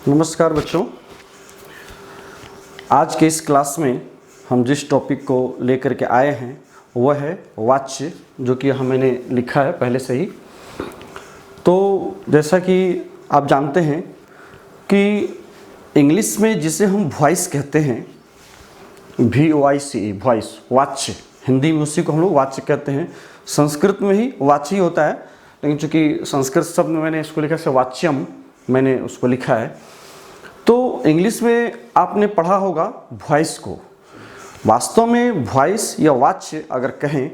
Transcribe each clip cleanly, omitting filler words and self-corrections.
नमस्कार बच्चों, आज के इस क्लास में हम जिस टॉपिक को लेकर के आए हैं वह है वाच्य, जो कि मैंने लिखा है पहले से ही। तो जैसा कि आप जानते हैं कि इंग्लिश में जिसे हम वॉइस कहते हैं, VOICE, वॉइस, वाच्य, हिंदी में उसी को हम लोग वाच्य कहते हैं। संस्कृत में ही वाच्य ही होता है, लेकिन चूँकि संस्कृत शब्द में मैंने इसको लिखा है वाच्यम, मैंने उसको लिखा है। तो इंग्लिश में आपने पढ़ा होगा वॉइस को। वास्तव में वॉइस या वाच्य अगर कहें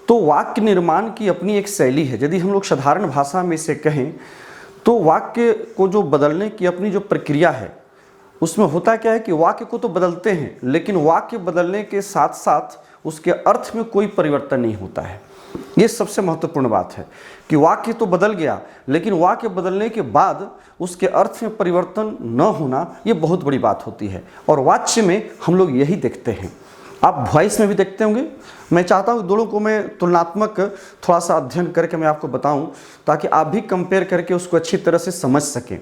तो वाक्य निर्माण की अपनी एक शैली है। यदि हम लोग साधारण भाषा में इसे कहें तो वाक्य को जो बदलने की अपनी जो प्रक्रिया है, उसमें होता क्या है कि वाक्य को तो बदलते हैं, लेकिन वाक्य बदलने के साथ साथ उसके अर्थ में कोई परिवर्तन नहीं होता है। ये सबसे महत्वपूर्ण बात है कि वाक्य तो बदल गया, लेकिन वाक्य बदलने के बाद उसके अर्थ में परिवर्तन न होना, ये बहुत बड़ी बात होती है। और वाच्य में हम लोग यही देखते हैं, आप वॉइस में भी देखते होंगे। मैं चाहता हूँ दोनों को मैं तुलनात्मक थोड़ा सा अध्ययन करके मैं आपको बताऊं, ताकि आप भी कंपेयर करके उसको अच्छी तरह से समझ सकें।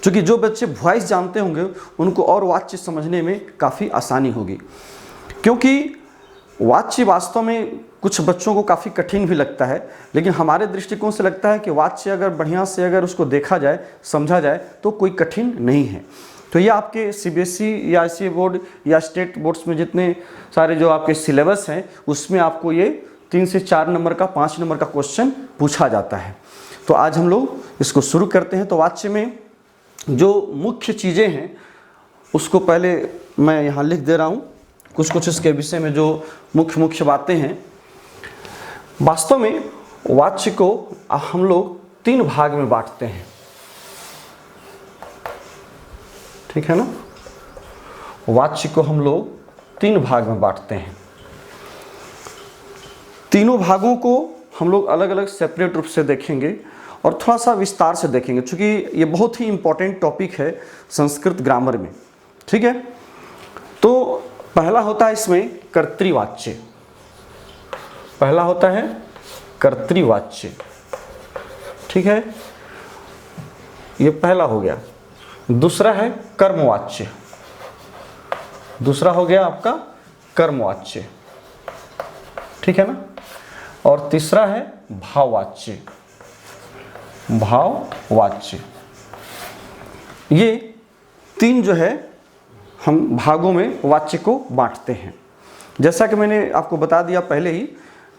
क्योंकि जो बच्चे वॉइस जानते होंगे उनको और वाच्य समझने में काफ़ी आसानी होगी, क्योंकि वाच्य वास्तव में कुछ बच्चों को काफ़ी कठिन भी लगता है, लेकिन हमारे दृष्टिकोण से लगता है कि वाच्य अगर बढ़िया से अगर उसको देखा जाए, समझा जाए तो कोई कठिन नहीं है। तो ये आपके CBSE या ICSE बोर्ड या स्टेट बोर्ड्स में जितने सारे जो आपके सिलेबस हैं, उसमें आपको ये 3 से 4 नंबर का 5 नंबर का क्वेश्चन पूछा जाता है। तो आज हम लोग इसको शुरू करते हैं। तो वाच्य में जो मुख्य चीज़ें हैं उसको पहले मैं यहाँ लिख दे रहा हूँ, कुछ इसके विषय में जो मुख्य बातें हैं। वास्तव में वाच्य को हम लोग 3 भाग में बांटते हैं, ठीक है ना। वाच्य को हम लोग 3 भाग में बांटते हैं। तीनों भागों को हम लोग अलग अलग सेपरेट रूप से देखेंगे और थोड़ा सा विस्तार से देखेंगे, क्योंकि ये बहुत ही इंपॉर्टेंट टॉपिक है संस्कृत ग्रामर में, ठीक है। तो पहला होता है इसमें कर्तृवाच्य। पहला होता है कर्तृवाच्य, ठीक है, ये पहला हो गया। दूसरा है कर्मवाच्य, दूसरा हो गया आपका कर्मवाच्य, ठीक है ना। और तीसरा है भाववाच्य, भाववाच्य। ये 3 जो है हम भागों में वाच्य को बांटते हैं। जैसा कि मैंने आपको बता दिया पहले ही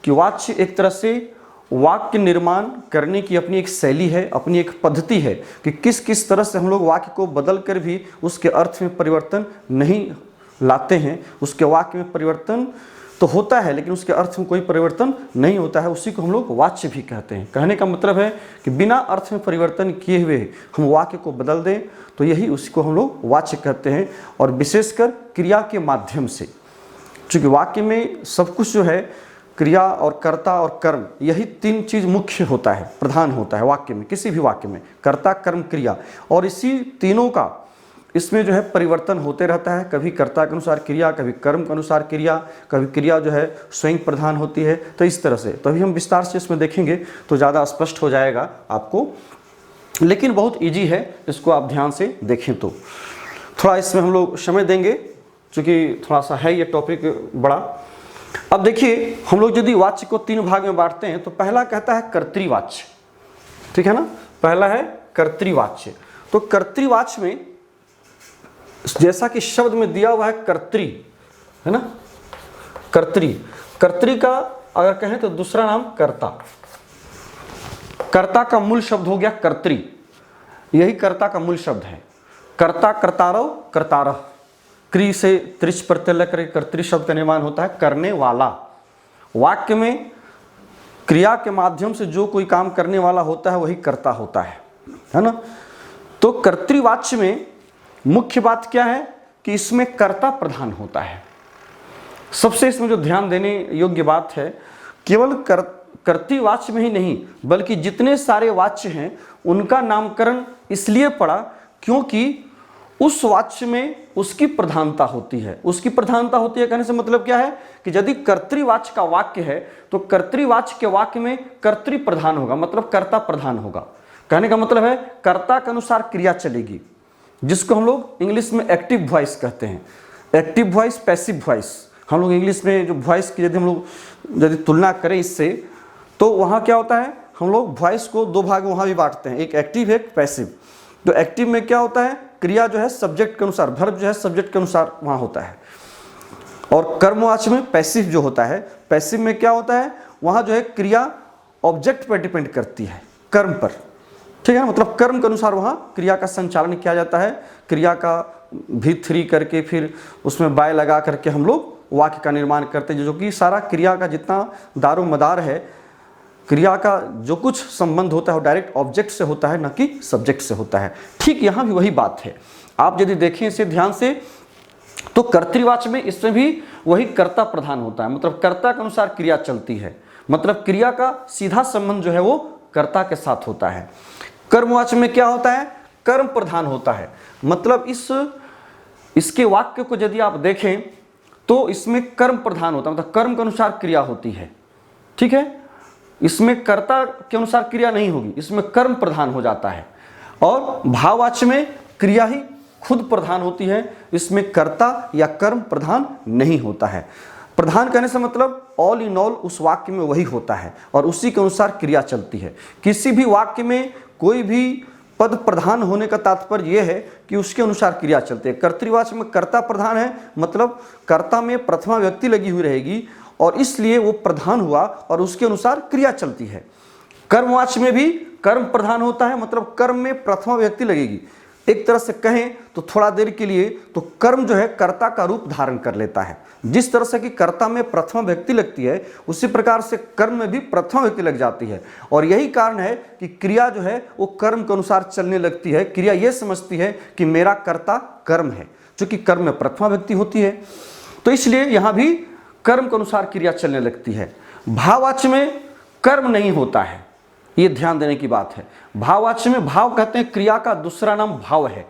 कि वाच्य एक तरह से वाक्य निर्माण करने की अपनी एक शैली है, अपनी एक पद्धति है कि किस किस तरह से हम लोग वाक्य को बदल कर भी उसके अर्थ में परिवर्तन नहीं लाते हैं। उसके वाक्य में परिवर्तन तो होता है, लेकिन उसके अर्थ में कोई परिवर्तन नहीं होता है। उसी को हम लोग वाच्य भी कहते हैं। कहने का मतलब है कि बिना अर्थ में परिवर्तन किए हुए हम वाक्य को बदल दें, तो यही उसी को हम लोग वाच्य कहते हैं। और विशेषकर क्रिया के माध्यम से, चूँकि वाक्य में सब कुछ जो है क्रिया और कर्ता और कर्म, यही 3 चीज़ मुख्य होता है, प्रधान होता है वाक्य में। किसी भी वाक्य में कर्ता, कर्म, क्रिया, और इसी तीनों का इसमें जो है परिवर्तन होते रहता है। कभी कर्ता के अनुसार क्रिया, कभी कर्म के अनुसार क्रिया, कभी क्रिया जो है स्वयं प्रधान होती है। तो इस तरह से तो अभी हम विस्तार से इसमें देखेंगे तो ज़्यादा स्पष्ट हो जाएगा आपको, लेकिन बहुत ईजी है, इसको आप ध्यान से देखें तो। थोड़ा इसमें हम लोग समय देंगे, चूँकि थोड़ा सा है ये टॉपिक बड़ा। अब देखिए, हम लोग यदि वाच्य को 3 भाग में बांटते हैं तो पहला कहता है कर्तृवाच्य, ठीक है ना। पहला है कर्तृवाच्य। तो कर्तृवाच्य में जैसा कि शब्द में दिया हुआ है कर्तृ, है ना, कर्तृ का अगर कहें तो दूसरा नाम कर्ता। कर्ता का मूल शब्द हो गया कर्तृ, यही कर्ता का मूल शब्द है। कर्ता, कर्तारव, कर्तारह, क्रि से त्रिच प्रत्यय लेकर कर्तृ शब्द का निर्माण होता है, करने वाला। वाक्य में क्रिया के माध्यम से जो कोई काम करने वाला होता है वही कर्ता होता है ना। तो कर्तृवाच्य में मुख्य बात क्या है कि इसमें कर्ता प्रधान होता है। सबसे इसमें जो ध्यान देने योग्य बात है, केवल कर्तृवाच्य में ही नहीं बल्कि जितने सारे वाच्य हैं उनका नामकरण इसलिए पड़ा क्योंकि उस वाच्य में उसकी प्रधानता होती है। उसकी प्रधानता होती है कहने से मतलब क्या है कि यदि कर्तृवाच्य का वाक्य है तो कर्तृवाच्य के वाक्य में कर्तृ प्रधान होगा, मतलब कर्ता प्रधान होगा। कहने का मतलब है कर्ता के अनुसार क्रिया चलेगी, जिसको हम लोग इंग्लिश में एक्टिव वॉइस कहते हैं। Active voice, passive voice. हम लोग इंग्लिश में जो वॉइस की यदि हम लोग यदि तुलना करें इससे, तो वहाँ क्या होता है, हम लोग वॉइस को दो भाग वहाँ भी बांटते हैं, एक एक्टिव एक पैसिव। तो एक्टिव में क्या होता है, क्रिया जो है सब्जेक्ट के अनुसार, वर्ब जो है सब्जेक्ट के अनुसार वहाँ होता है। और कर्मवाची में पैसिव जो होता है, पैसिव में क्या होता है, वहाँ जो है क्रिया ऑब्जेक्ट पर डिपेंड करती है, कर्म पर। ठीक है, मतलब कर्म के अनुसार वहाँ क्रिया का संचालन किया जाता है। क्रिया का V3 करके फिर उसमें बाय लगा करके हम लोग वाक्य का निर्माण करते हैं, जो कि सारा क्रिया का जितना दारो मदार है, क्रिया का जो कुछ संबंध होता है वो डायरेक्ट ऑब्जेक्ट से होता है, न कि सब्जेक्ट से होता है। ठीक यहाँ भी वही बात है। आप यदि देखें इसे ध्यान से, तो कर्तृवाच्य में इसमें भी वही कर्ता प्रधान होता है, मतलब कर्ता के अनुसार क्रिया चलती है, मतलब क्रिया का सीधा संबंध जो है वो कर्ता के साथ होता है। कर्मवाच्य में क्या होता है, कर्म प्रधान होता है, मतलब इसके वाक्य को यदि आप देखें तो इसमें कर्म प्रधान होता है, मतलब कर्म के अनुसार क्रिया होती है। ठीक है, इसमें कर्ता के अनुसार क्रिया नहीं होगी, इसमें कर्म प्रधान हो जाता है। और भाववाच्य में क्रिया ही खुद प्रधान होती है, इसमें कर्ता या कर्म प्रधान नहीं होता है। प्रधान कहने से मतलब ऑल इन ऑल उस वाक्य में वही होता है और उसी के अनुसार क्रिया चलती है। किसी भी वाक्य में कोई भी पद प्रधान होने का तात्पर्य यह है कि उसके अनुसार क्रिया चलती है। कर्तृवाच्य में कर्ता प्रधान है, मतलब कर्ता में प्रथमा व्यक्ति लगी हुई रहेगी और इसलिए वो प्रधान हुआ और उसके अनुसार क्रिया चलती है। कर्मवाच्य में भी कर्म प्रधान होता है, मतलब कर्म में प्रथमा व्यक्ति लगेगी। एक तरह से कहें तो थोड़ा देर के लिए तो कर्म जो है कर्ता का रूप धारण कर लेता है। जिस तरह से कि कर्ता में प्रथमा व्यक्ति लगती है, उसी प्रकार से कर्म में भी प्रथमा व्यक्ति लग जाती है। और यही कारण है कि क्रिया जो है वो कर्म के अनुसार चलने लगती है। क्रिया ये समझती है कि मेरा कर्ता कर्म है, चूंकि कर्म में प्रथमा व्यक्ति होती है, तो इसलिए यहाँ भी कर्म के अनुसार क्रिया चलने लगती है। भाववाच्य में कर्म नहीं होता है, ये ध्यान देने की बात है। भाववाच्य में भाव कहते हैं, क्रिया का दूसरा नाम भाव है।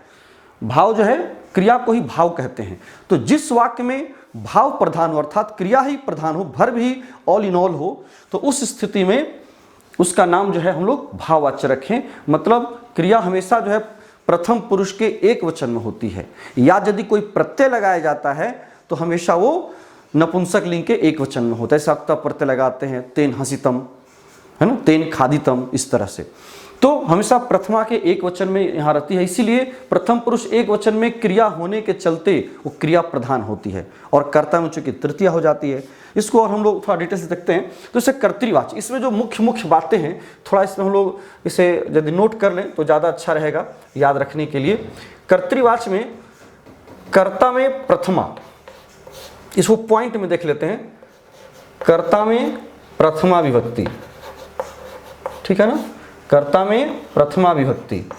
भाव जो है क्रिया को ही भाव कहते हैं। तो जिस वाक्य में भाव प्रधान हो, अर्थात क्रिया ही प्रधान हो, verb he all in all हो, तो उस स्थिति में उसका नाम जो है हम लोग भाववाच्य रखें। मतलब क्रिया हमेशा जो है प्रथम पुरुष के एक वचन में होती है, या यदि कोई प्रत्यय लगाया जाता है तो हमेशा वो नपुंसक लिंग के एक वचन में होता है। सप्तः प्रत्यय लगाते हैं, तेन हसितम, है ना, तेन खादितम, इस तरह से। तो हमेशा प्रथमा के एक वचन में यहाँ रहती है, इसीलिए प्रथम पुरुष एक वचन में क्रिया होने के चलते वो क्रिया प्रधान होती है और कर्ता में चूंकि तृतीय हो जाती है। इसको और हम लोग थोड़ा डिटेल से देखते हैं। तो इसे कर्तृवाच्य, इसमें जो मुख्य बातें हैं थोड़ा इसमें हम लोग इसे यदि नोट कर लें तो ज़्यादा अच्छा रहेगा याद रखने के लिए। कर्तृवाच्य में कर्ता में प्रथमा, इसको पॉइंट में देख लेते हैं। कर्ता में प्रथमा विभक्ति, ठीक है ना, कर्ता में प्रथमा विभक्ति,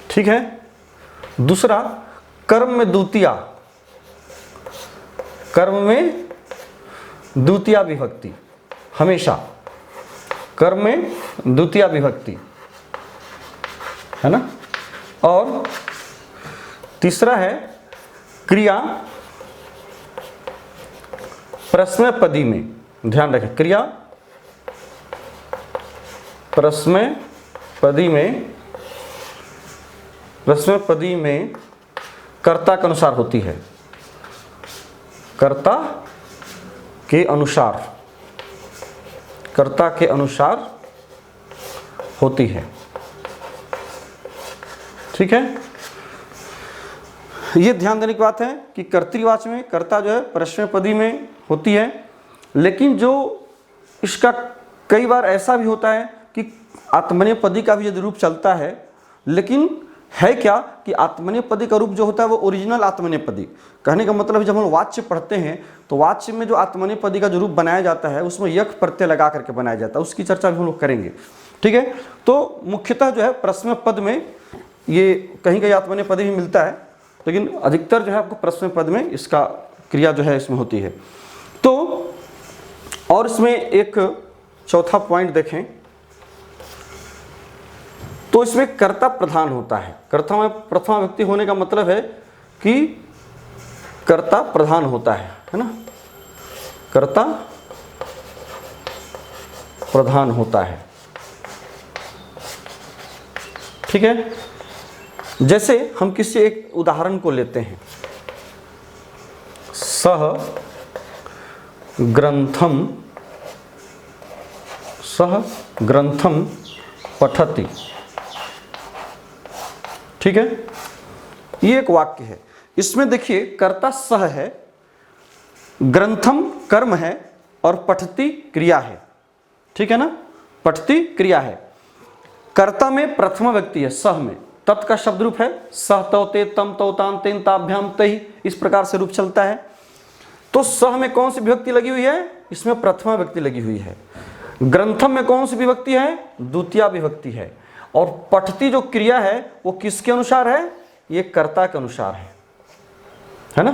ठीक है। दूसरा कर्म में द्वितीया, कर्म में द्वितीया विभक्ति, हमेशा कर्म में द्वितीया विभक्ति, है ना। और तीसरा है क्रिया प्रश्नपदी में, ध्यान रखें, क्रिया प्रश्नपदी में कर्ता के अनुसार होती है, कर्ता के अनुसार होती है, ठीक है। ये ध्यान देने की बात है कि कर्तृवाच्य में कर्ता जो है प्रश्नपदी में होती है, लेकिन जो इसका कई बार ऐसा भी होता है कि आत्मनेपदी का भी यदि रूप चलता है, लेकिन है क्या कि आत्मनेपदी का रूप जो होता है वो ओरिजिनल आत्मनेपदी। कहने का मतलब जब हम वाच्य पढ़ते हैं तो वाच्य में जो आत्मनेपदी का जो रूप बनाया जाता है उसमें यक प्रत्यय लगा करके बनाया जाता है, उसकी चर्चा भी हम लोग करेंगे, ठीक है। तो मुख्यतः जो है प्रश्न पद में ये कहीं कहीं आत्मनेपदी भी मिलता है, लेकिन अधिकतर जो है आपको प्रश्न पद में इसका क्रिया जो है इसमें होती है। तो और इसमें एक चौथा पॉइंट देखें तो इसमें कर्ता प्रधान होता है। कर्ता में प्रथमा व्यक्ति होने का मतलब है कि कर्ता प्रधान होता है ना, कर्ता प्रधान होता है। ठीक है। जैसे हम किसी एक उदाहरण को लेते हैं, सह ग्रंथम पठति, ठीक है। ये एक वाक्य है, इसमें देखिए कर्ता सह है, ग्रंथम कर्म है और पठति क्रिया है, ठीक है ना। पठति क्रिया है, कर्ता में प्रथमा व्यक्ति है, सह में तत् का शब्द रूप है, सह तौ ते तम तौ ताम तेन ताभ्याम तहि, इस प्रकार से रूप चलता है। तो सह में कौन सी विभक्ति लगी हुई है, इसमें प्रथमा व्यक्ति लगी हुई है। ग्रंथम में कौन सी विभक्ति है, द्वितीया विभक्ति है। और पठति जो क्रिया है वो किसके अनुसार है, ये कर्ता के अनुसार है ना।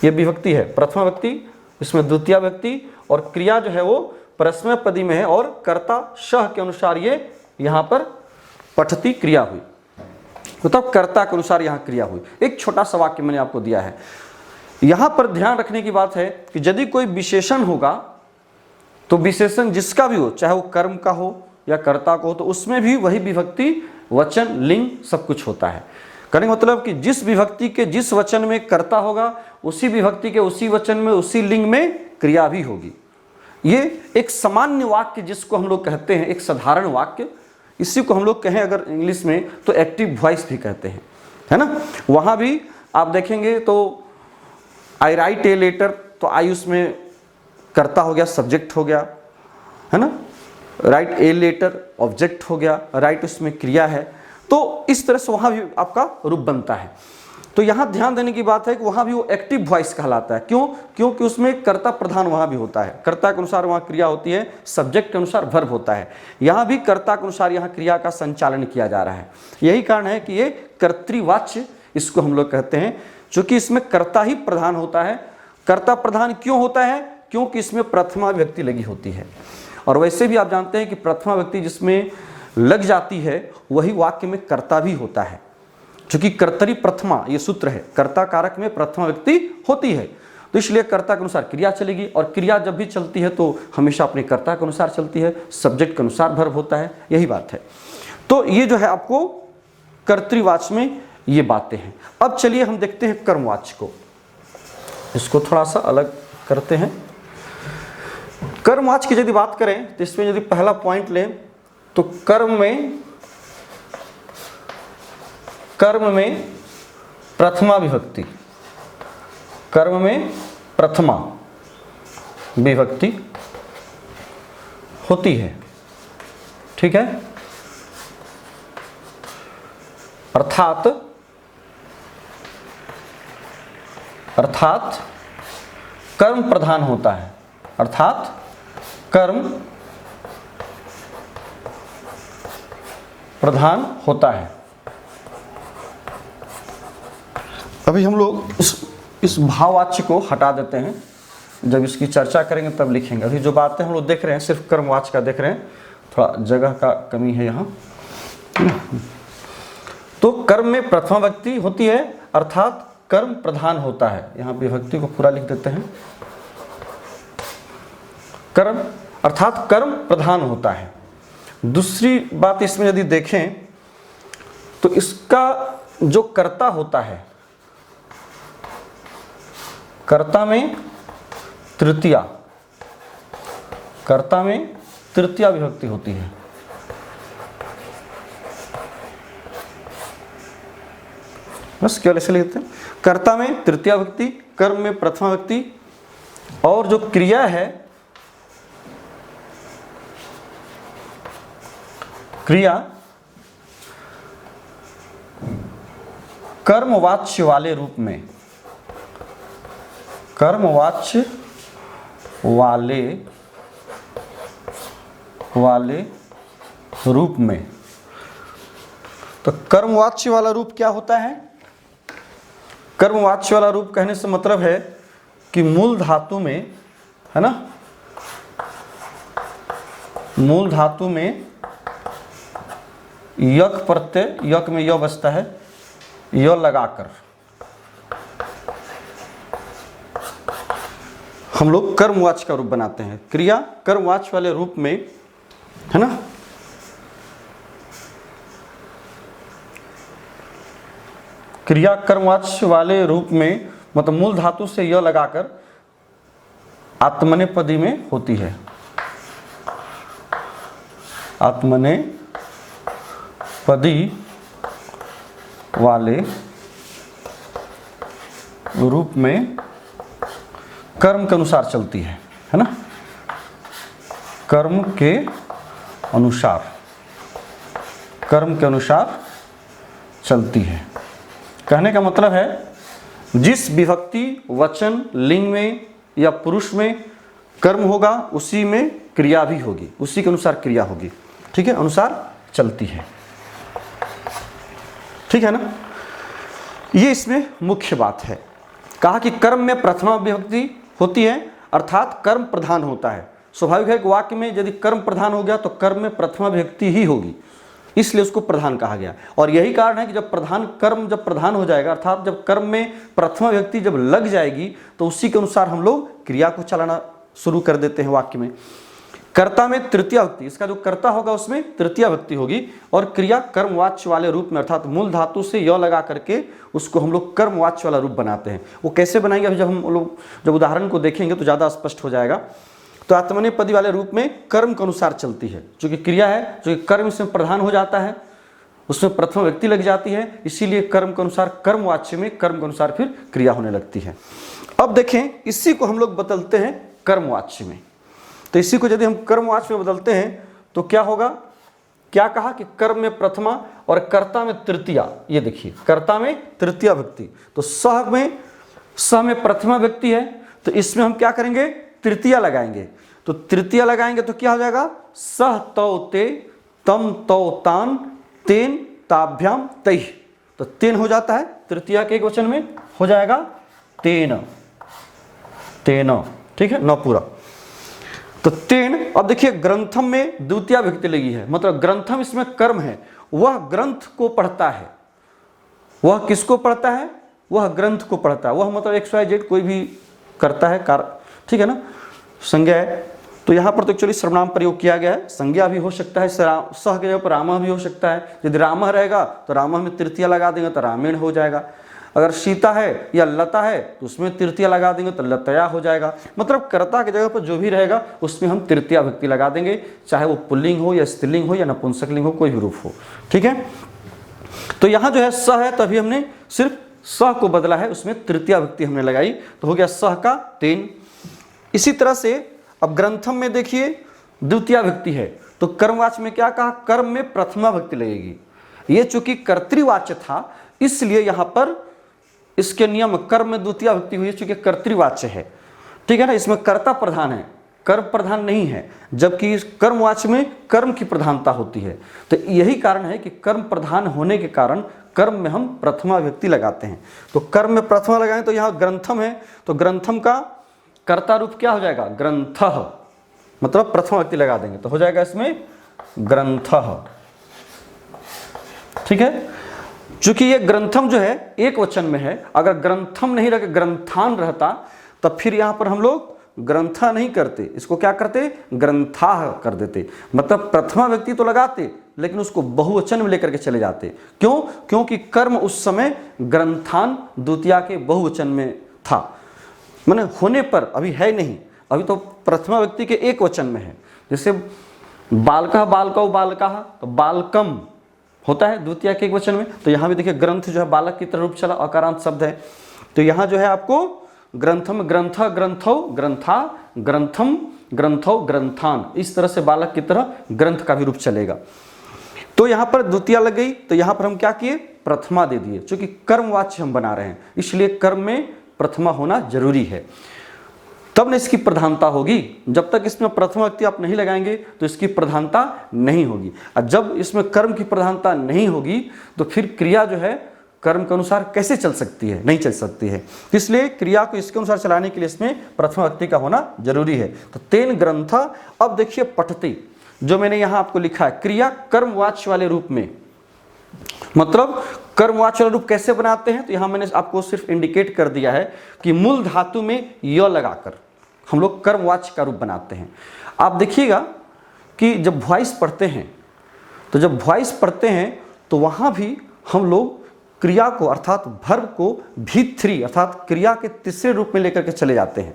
ये विभक्ति है प्रथमा व्यक्ति, इसमें द्वितीया व्यक्ति, और क्रिया जो है वो परस्मैपदी में है और कर्ता सह के अनुसार ये यहाँ पर पठति क्रिया हुई, मतलब कर्ता के अनुसार यहाँ क्रिया हुई। एक छोटा सा वाक्य मैंने आपको दिया है। यहाँ पर ध्यान रखने की बात है कि यदि कोई विशेषण होगा तो विशेषण जिसका भी हो, चाहे वो कर्म का हो या कर्ता को हो, तो उसमें भी वही विभक्ति, वचन, लिंग सब कुछ होता है। कहने का मतलब कि जिस विभक्ति के जिस वचन में कर्ता होगा, उसी विभक्ति के उसी वचन में उसी लिंग में क्रिया भी होगी। ये एक सामान्य वाक्य जिसको हम लोग कहते हैं, एक साधारण वाक्य, इसी को हम लोग कहें अगर इंग्लिश में तो एक्टिव वॉइस भी कहते हैं, है ना। वहाँ भी आप देखेंगे तो आई राइट ए लेटर, तो आई उसमें कर्ता हो गया, सब्जेक्ट हो गया, है ना। राइट ए लेटर ऑब्जेक्ट हो गया, राइट उसमें क्रिया है। तो इस तरह से वहाँ भी आपका रूप बनता है। तो यहाँ ध्यान देने की बात है कि वहाँ भी वो एक्टिव वॉइस कहलाता है। क्यों? क्योंकि उसमें कर्ता प्रधान वहाँ भी होता है, कर्ता के अनुसार वहाँ क्रिया होती है, सब्जेक्ट के अनुसार वर्ब होता है। यहाँ भी कर्ता के अनुसार यहाँ क्रिया का संचालन किया जा रहा है। यही कारण है कि ये कर्तृवाच्य इसको हम लोग कहते हैं, चूंकि इसमें कर्ता ही प्रधान होता है। कर्ता प्रधान क्यों होता है? क्योंकि इसमें प्रथमा व्यक्ति लगी होती है। और वैसे भी आप जानते हैं कि प्रथमा व्यक्ति जिसमें लग जाती है वही वाक्य में कर्ता भी होता है। चूंकि कर्तरी प्रथमा ये सूत्र है, कर्ता कारक में प्रथमा व्यक्ति होती है, तो इसलिए कर्ता के अनुसार क्रिया चलेगी। और क्रिया जब भी चलती है तो हमेशा अपने कर्ता के अनुसार चलती है, सब्जेक्ट के अनुसार वर्ब होता है, यही बात है। तो ये जो है आपको कर्तृवाच्य में ये बातें हैं। अब चलिए हम देखते हैं कर्मवाच्य को, इसको थोड़ा सा अलग करते हैं। कर्मवाच्य की यदि बात करें तो इसमें यदि पहला पॉइंट लें तो कर्म में प्रथमा विभक्ति, कर्म में प्रथमा विभक्ति होती है, ठीक है। अर्थात कर्म प्रधान होता है, अर्थात कर्म प्रधान होता है। अभी हम लोग इस भाववाच्य को हटा देते हैं, जब इसकी चर्चा करेंगे तब लिखेंगे। अभी जो बातें हम लोग देख रहे हैं सिर्फ कर्मवाच्य का देख रहे हैं, थोड़ा जगह का कमी है यहाँ। तो कर्म में प्रथमा व्यक्ति होती है अर्थात कर्म प्रधान होता है। यहाँ विभक्ति को पूरा लिख देते हैं, कर्म अर्थात कर्म प्रधान होता है। दूसरी बात इसमें यदि देखें तो इसका जो कर्ता होता है, कर्ता में तृतीया विभक्ति होती है। बस केवल ऐसे लिखते हैं, कर्ता में तृतीया विभक्ति, कर्म में प्रथमा विभक्ति, और जो क्रिया है, क्रिया कर्मवाच्य वाले रूप में, कर्मवाच्य वाले रूप में। तो कर्मवाच्य वाला रूप क्या होता है? कर्मवाच्य वाला रूप कहने से मतलब है कि मूल धातु में, है ना, मूल धातु में यक प्रत्यय, यक में य बचता है, य लगाकर हम लोग कर्मवाच्य का रूप बनाते हैं। क्रिया कर्मवाच्य वाले रूप में, है ना, क्रिया कर्मवाच्य वाले रूप में मतलब मूल धातु से य लगाकर आत्मनेपदी में होती है। आत्मनेपदी वाले रूप में कर्म के अनुसार चलती है ना, कर्म के अनुसार चलती है। कहने का मतलब है जिस विभक्ति वचन लिंग में या पुरुष में कर्म होगा उसी में क्रिया भी होगी, उसी के अनुसार क्रिया होगी। ठीक है, अनुसार चलती है। ठीक है ना, ये इसमें मुख्य बात है। कहा कि कर्म में प्रथमा विभक्ति होती है अर्थात कर्म प्रधान होता है। स्वाभाविक है कि वाक्य में यदि कर्म प्रधान हो गया तो कर्म में प्रथमा विभक्ति ही होगी, इसलिए उसको प्रधान कहा गया। और यही कारण है कि जब प्रधान हो जाएगा अर्थात जब कर्म में प्रथमा विभक्ति जब लग जाएगी तो उसी के अनुसार हम लोग क्रिया को चलाना शुरू कर देते हैं वाक्य में। कर्ता में तृतीया विभक्ति, इसका जो कर्ता होगा उसमें तृतीया विभक्ति होगी और क्रिया कर्मवाच्य वाले रूप में अर्थात मूल धातु से य लगा करके उसको हम लोग कर्मवाच्य वाला रूप बनाते हैं। वो कैसे बनाएंगे अभी जब हम लोग जब उदाहरण को देखेंगे तो ज़्यादा स्पष्ट हो जाएगा। तो आत्मनेपदी वाले रूप में कर्म के अनुसार चलती है, जो कि क्रिया है, जो कि कर्म इसमें प्रधान हो जाता है, उसमें प्रथम व्यक्ति लग जाती है, इसीलिए कर्म के अनुसार कर्मवाच्य में कर्म के अनुसार फिर क्रिया होने लगती है। अब देखें इसी को हम लोग बदलते हैं कर्मवाच्य में। तो इसी को यदि हम कर्मवाच्य में बदलते हैं तो क्या होगा, क्या कहा कि कर्म में प्रथमा और कर्ता में तृतीया। ये देखिए कर्ता में तृतीया व्यक्ति, तो सह में प्रथमा व्यक्ति है तो इसमें हम क्या करेंगे, तृतीया लगाएंगे। तो तृतीया लगाएंगे तो क्या हो जाएगा, सह तौ ते तम तौ तान तेन ताभ्याम तैह। तो तेन हो जाता है, तृतीया के एक वचन में हो जाएगा तेन, तेन। ठीक है, न पूरा। तो तेन, अब देखिए ग्रंथम में द्वितीया विभक्ति लगी है, मतलब ग्रंथम इसमें कर्म है, वह ग्रंथ को पढ़ता है। वह किसको पढ़ता है, वह ग्रंथ को पढ़ता है। वह मतलब XYZ कोई भी करता है कार्य। ठीक है ना, संज्ञा है तो यहाँ पर तो एक्चुअली सर्वनाम प्रयोग किया गया है, संज्ञा भी हो सकता है, सह के जगह पर रामः भी हो सकता है। यदि रामः रहेगा तो रामः में तृतीया लगा देंगे तो रामेण हो जाएगा। अगर सीता है या लता है तो उसमें तृतीया लगा देंगे तो लतया हो जाएगा। मतलब कर्ता की जगह पर जो भी रहेगा उसमें हम तृतीया विभक्ति लगा देंगे, चाहे वो पुल्लिंग हो या स्त्रीलिंग हो या नपुंसकलिंग हो, कोई भी रूप हो। ठीक है, तो यहाँ जो है स है तभी हमने सिर्फ स को बदला है, उसमें तृतीया विभक्ति हमने लगाई तो हो गया सह का तेन। इसी तरह से अब ग्रंथम में देखिए द्वितीया विभक्ति है तो कर्मवाच्य में क्या कहा, कर्म में प्रथमा विभक्ति लगेगी। ये चूंकि कर्तृवाच्य था इसलिए यहाँ पर इसके नियम कर्म में द्वितीया विभक्ति हुई, चूंकि कर्तृवाच्य है। ठीक है ना, इसमें कर्ता प्रधान है, कर्म प्रधान नहीं है, जबकि इस कर्मवाच्य में कर्म की प्रधानता होती है। तो यही कारण है कि कर्म प्रधान होने के कारण कर्म में हम प्रथमा विभक्ति लगाते हैं। तो कर्म में प्रथमा लगाएं तो यहाँ ग्रंथम है तो ग्रंथम का कर्ता रूप क्या हो जाएगा, ग्रंथः, मतलब प्रथमा विभक्ति लगा देंगे तो हो जाएगा इसमें ग्रंथः। ठीक है, चूंकि ये ग्रंथम जो है एक वचन में है, अगर ग्रंथम नहीं रखे ग्रंथान रहता तब फिर यहाँ पर हम लोग ग्रंथा नहीं करते, इसको क्या करते, ग्रंथाह कर देते। मतलब प्रथमा व्यक्ति तो लगाते लेकिन उसको बहुवचन में लेकर के चले जाते। क्यों, क्योंकि कर्म उस समय ग्रंथान द्वितीया के बहुवचन में था, माने होने पर, अभी है नहीं, अभी तो प्रथमा व्यक्ति के एक वचन में है। जैसे बालकः बालकौ बालकाः तो बालकम होता है द्वितीया के एक वचन में, तो यहाँ भी देखिए ग्रंथ जो है बालक की तरह रूप चला, अकारांत शब्द है। तो यहाँ जो है आपको ग्रंथम ग्रंथ ग्रंथौ ग्रंथा ग्रंथम ग्रंथौ ग्रंथान, इस तरह से बालक की तरह ग्रंथ का भी रूप चलेगा। तो यहाँ पर द्वितीया लग गई तो यहाँ पर हम क्या किए, प्रथमा दे दिए, क्योंकि कर्मवाच्य हम बना रहे हैं इसलिए कर्म में प्रथमा होना जरूरी है, तब न इसकी प्रधानता होगी। जब तक इसमें प्रथमा व्यक्ति आप नहीं लगाएंगे तो इसकी प्रधानता नहीं होगी, और जब इसमें कर्म की प्रधानता नहीं होगी तो फिर क्रिया जो है कर्म के अनुसार कैसे चल सकती है, नहीं चल सकती है। इसलिए क्रिया को इसके अनुसार चलाने के लिए इसमें प्रथमा व्यक्ति का होना जरूरी है। तो तेन ग्रंथ, अब देखिए पठते, जो मैंने यहाँ आपको लिखा है क्रिया कर्मवाच्य वाले रूप में, मतलब कर्मवाच्य वाला रूप कैसे बनाते हैं, तो यहाँ मैंने आपको सिर्फ इंडिकेट कर दिया है कि मूल धातु में य लगाकर हम लोग कर्मवाच्य का रूप बनाते हैं। आप देखिएगा कि जब वॉइस पढ़ते हैं तो वहाँ भी हम लोग क्रिया को अर्थात वर्ब को V3 अर्थात क्रिया के तीसरे रूप में लेकर के चले जाते हैं।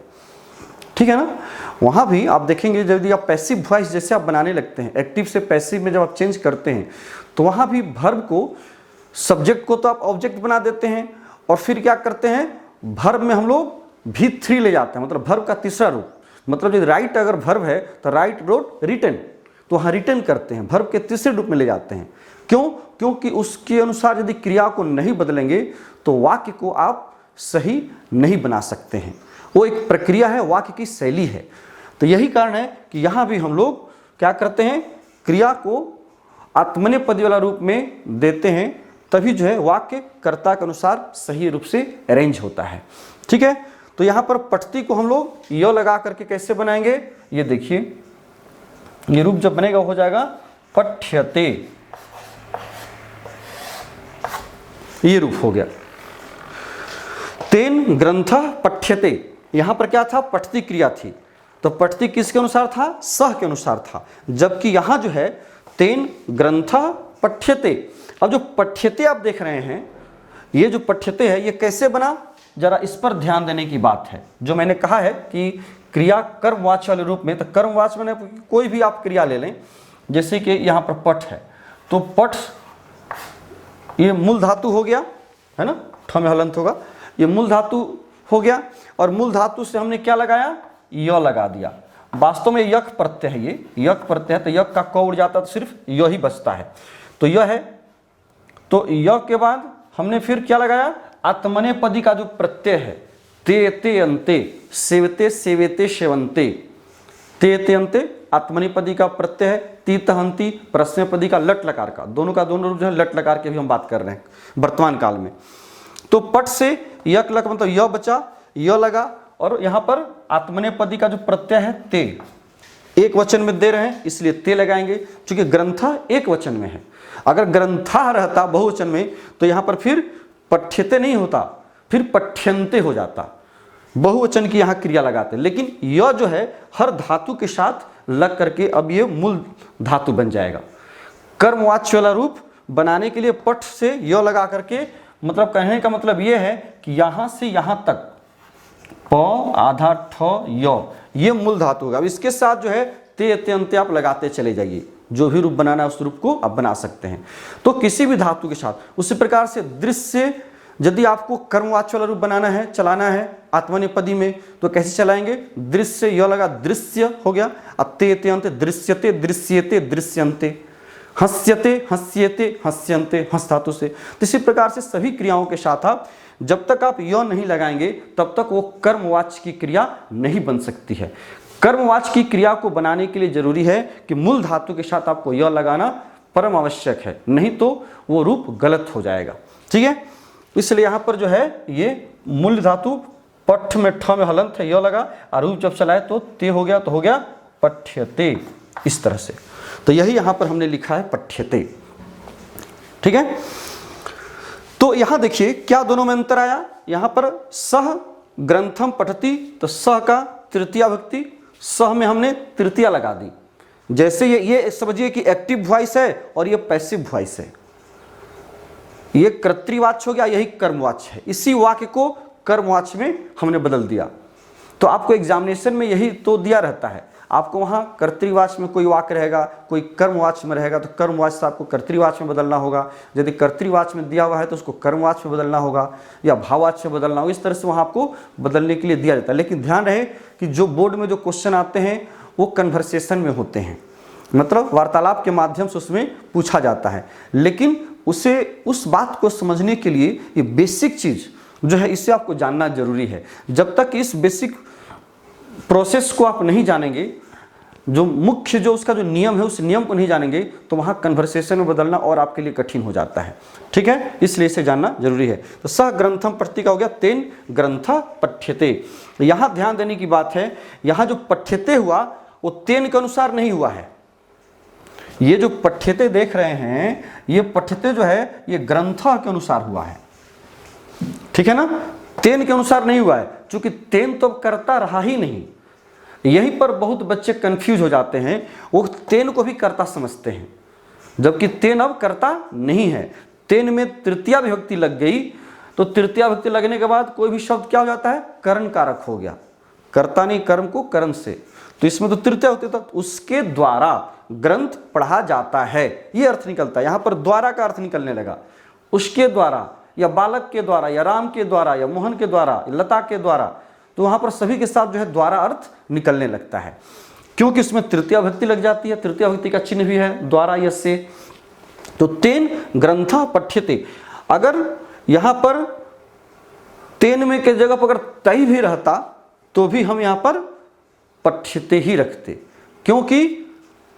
ठीक है ना। वहाँ भी आप देखेंगे यदि आप पैसिव वॉइस जैसे आप बनाने लगते हैं, एक्टिव से पैसिव में जब आप चेंज करते हैं तो वहाँ भी वर्ब को, सब्जेक्ट को तो आप ऑब्जेक्ट बना देते हैं और फिर क्या करते हैं, वर्ब में हम लोग V3 ले जाते हैं, मतलब वर्ब का तीसरा रूप। मतलब यदि राइट अगर वर्ब है तो राइट रोट रिटन, तो वहाँ रिटर्न करते हैं, वर्ब के तीसरे रूप में ले जाते हैं। क्यों? क्योंकि उसके अनुसार यदि क्रिया को नहीं बदलेंगे तो वाक्य को आप सही नहीं बना सकते हैं। वो एक प्रक्रिया है, वाक्य की शैली है। तो यही कारण है कि यहाँ भी हम लोग क्या करते हैं, क्रिया को आत्मनेपदी वाला रूप में देते हैं, तभी जो है वाक्य कर्ता के अनुसार सही रूप से अरेंज होता है। ठीक है। तो यहाँ पर पठती को हम लोग य लगा करके कैसे बनाएंगे, ये देखिए, ये रूप जब बनेगा हो जाएगा पठ्यते, ये रूप हो गया। तेन ग्रंथः पठ्यते, यहां पर क्या था, पठती क्रिया थी, तो पठती किसके अनुसार था, सह के अनुसार था। जबकि यहां जो है तेन ग्रंथः पठ्यते, अब जो पठ्यते आप देख रहे हैं, ये जो पठ्यते है ये कैसे बना, जरा इस पर ध्यान देने की बात है। जो मैंने कहा है कि क्रिया कर्मवाच्य वाले रूप में, तो कर्मवाच्य में कोई भी आप क्रिया ले लें, जैसे कि यहाँ पर पठ है, तो पठ ये मूल धातु हो गया है ना, ठ में हलंत होगा, ये मूल धातु हो गया, और मूल धातु से हमने क्या लगाया, य लगा दिया। वास्तव में यक प्रत्यय है, ये यक प्रत्यय है, तो यक का क उड़ जाता तो सिर्फ य ही बचता है, तो यह है। तो य के बाद हमने फिर क्या लगाया, आत्मनेपदी का जो प्रत्यय है, ते ते अंते, सेवते सेवेते सेवंते, ते ते अंते आत्मनेपदी का प्रत्यय है, तीत हंती प्रश्नपदी का लट लकार का, दोनों का दोनों रूप जो है लट लकार के भी हम बात कर रहे हैं वर्तमान काल में। तो पट से यक लक मतलब य बचा, य लगा, और यहाँ पर आत्मनेपदी का जो प्रत्यय है ते, एक वचन में दे रहे हैं इसलिए ते लगाएंगे, क्योंकि ग्रंथा एक वचन में है। अगर ग्रंथा रहता बहुवचन में तो यहाँ पर फिर पठ्यते नहीं होता, फिर पठ्यन्ते हो जाता, बहुवचन की यहाँ क्रिया लगाते। लेकिन यह जो है हर धातु के साथ लग करके अब ये मूल धातु बन जाएगा। कर्मवाच्य वाला रूप बनाने के लिए पठ से य लगा करके, मतलब कहने का मतलब ये है कि यहाँ से यहाँ तक प आधा ठ य, ये मूल धातु होगा। अब इसके साथ जो है ते ते अंते आप लगाते चले जाइए, जो भी रूप बनाना है उस रूप को आप बना सकते हैं। तो किसी भी धातु के साथ उसी प्रकार से दृश्य, यदि आपको कर्मवाच्य वाला रूप बनाना है, चलाना है आत्मनेपदी में, तो कैसे चलाएंगे, दृश्य य लगा दृश्य हो गया, अब ते ते अंत दृश्यते दृश्यते दृश्यन्ते, हस्यते हस्यते हस्यन्ते हंस धातु से। तो इसी प्रकार से सभी क्रियाओं के साथ आप जब तक आप य नहीं लगाएंगे तब तक वो कर्मवाच्य की क्रिया नहीं बन सकती है। कर्मवाच्य की क्रिया को बनाने के लिए जरूरी है कि मूल धातु के साथ आपको य लगाना परम आवश्यक है, नहीं तो वो रूप गलत हो जाएगा। ठीक है। इसलिए यहाँ पर जो है ये मूल धातु पठ में ठ में हलंत है, य लगा, और रूप जब चलाए तो ते हो गया, तो हो गया पठ्यते, इस तरह से। तो यही यहाँ पर हमने लिखा है पठ्यते। ठीक है। तो यहाँ देखिए क्या दोनों में अंतर आया, यहाँ पर सह ग्रंथम पठती, तो सह का तृतीया भक्ति, सह में हमने तृतीया लगा दी। जैसे ये समझिए कि एक्टिव वॉइस है और ये पैसिव वॉइस है, ये कर्तृवाच्य हो गया, यही कर्मवाच्य है। इसी वाक्य को कर्मवाच्य में हमने बदल दिया। तो आपको एग्जामिनेशन में यही तो दिया रहता है, आपको वहाँ कर्तृवाच्य में कोई वाक्य रहेगा, कोई कर्मवाच्य में रहेगा, तो कर्मवाच्य से आपको कर्तृवाच्य में बदलना होगा। यदि कर्तृवाच्य में दिया हुआ है तो उसको कर्मवाच्य में बदलना होगा, या भाववाच्य में बदलना होगा। इस तरह से वहाँ आपको बदलने के लिए दिया जाता है। लेकिन ध्यान रहे कि जो बोर्ड में जो क्वेश्चन आते हैं वो कन्वर्सेशन में होते हैं, मतलब वार्तालाप के माध्यम से उसमें पूछा जाता है। लेकिन उसे उस बात को समझने के लिए ये बेसिक चीज़ जो है इसे आपको जानना जरूरी है। जब तक इस बेसिक प्रोसेस को आप नहीं जानेंगे, जो मुख्य जो उसका जो नियम है उस नियम को नहीं जानेंगे, तो वहाँ कन्वर्सेशन में बदलना और आपके लिए कठिन हो जाता है। ठीक है, इसलिए इसे जानना जरूरी है। तो सह ग्रंथम पठती का हो गया तेन ग्रंथ पठ्यते। यहाँ ध्यान देने की बात है, यहाँ जो पठ्यते हुआ वो तेन के अनुसार नहीं हुआ है। ये जो पठ्यते देख रहे हैं, ये पठ्यते जो है ये ग्रंथ के अनुसार हुआ है। ठीक है ना, तेन के अनुसार नहीं हुआ है, क्योंकि तेन तो करता रहा ही नहीं। यहीं पर बहुत बच्चे कंफ्यूज हो जाते हैं, वो तेन को भी कर्ता समझते हैं, जबकि तेन अब कर्ता नहीं है। तेन में तृतीया विभक्ति लग गई तो तृतीया विभक्ति लगने के बाद कोई भी शब्द क्या हो जाता है, करण कारक हो गया। कर्ता ने कर्म को करण से, तो इसमें तो तृतीया होती था, उसके द्वारा ग्रंथ पढ़ा जाता है, ये अर्थ निकलता है। यहां पर द्वारा का अर्थ निकलने लगा, उसके द्वारा या बालक के द्वारा या राम के द्वारा या मोहन के द्वारा, लता के द्वारा, तो वहां पर सभी के साथ जो है द्वारा अर्थ निकलने लगता है, क्योंकि उसमें तृतीया विभक्ति लग जाती है। तृतीया विभक्ति का चिन्ह भी है द्वारा यस्य। तो तेन ग्रंथ पठ्यते, अगर यहां पर तेन में के जगह पर अगर तय भी रहता तो भी हम यहां पर पठ्यते ही रखते, क्योंकि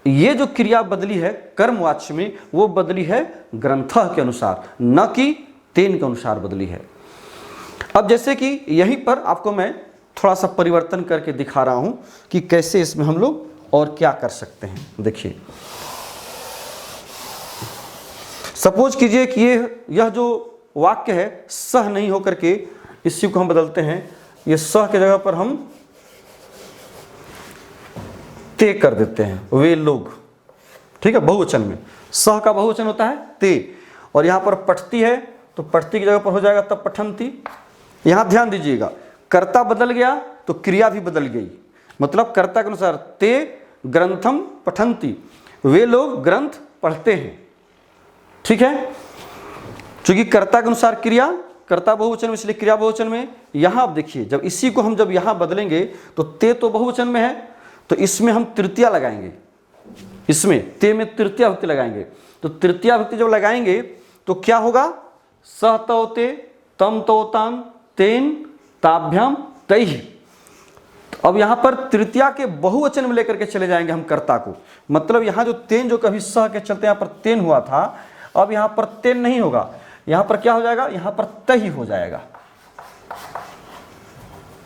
ये जो क्रिया बदली है कर्मवाच्य में, वो बदली है ग्रंथ के अनुसार, न कि तेन के अनुसार बदली है। अब जैसे कि यहीं पर आपको मैं थोड़ा सा परिवर्तन करके दिखा रहा हूं कि कैसे इसमें हम लोग और क्या कर सकते हैं। देखिए, सपोज कीजिए कि यह जो वाक्य है सह नहीं होकर के इसी को हम बदलते हैं, ये सह के जगह पर हम ते कर देते हैं, वे लोग, ठीक है, बहुवचन में। सह का बहुवचन होता है ते, और यहां पर पठती है तो पठती की जगह पर हो जाएगा तब पठंती। यहां ध्यान दीजिएगा, कर्ता बदल गया तो क्रिया भी बदल गई, मतलब कर्ता के अनुसार ते ग्रंथम पठंती, वे लोग ग्रंथ पढ़ते हैं, ठीक है। चूंकि कर्ता के अनुसार क्रिया, कर्ता बहुवचन में इसलिए क्रिया बहुवचन में। यहां आप देखिए, जब इसी को हम जब यहां बदलेंगे तो ते तो बहुवचन में है, तो इसमें हम तृतीया लगाएंगे, इसमें ते में तृतीया विभक्ति लगाएंगे। तो तृतीया विभक्ति जब लगाएंगे तो क्या होगा, सह तौते तम तौताम तेन ताभ्याम तैहि। अब यहां पर तृतीया के बहुवचन में लेकर के चले जाएंगे हम कर्ता को, मतलब यहां जो तेन जो कभी सह के चलते यहां पर तेन हुआ था, अब यहां पर तेन नहीं होगा, यहां पर क्या हो जाएगा, यहां पर तही हो जाएगा,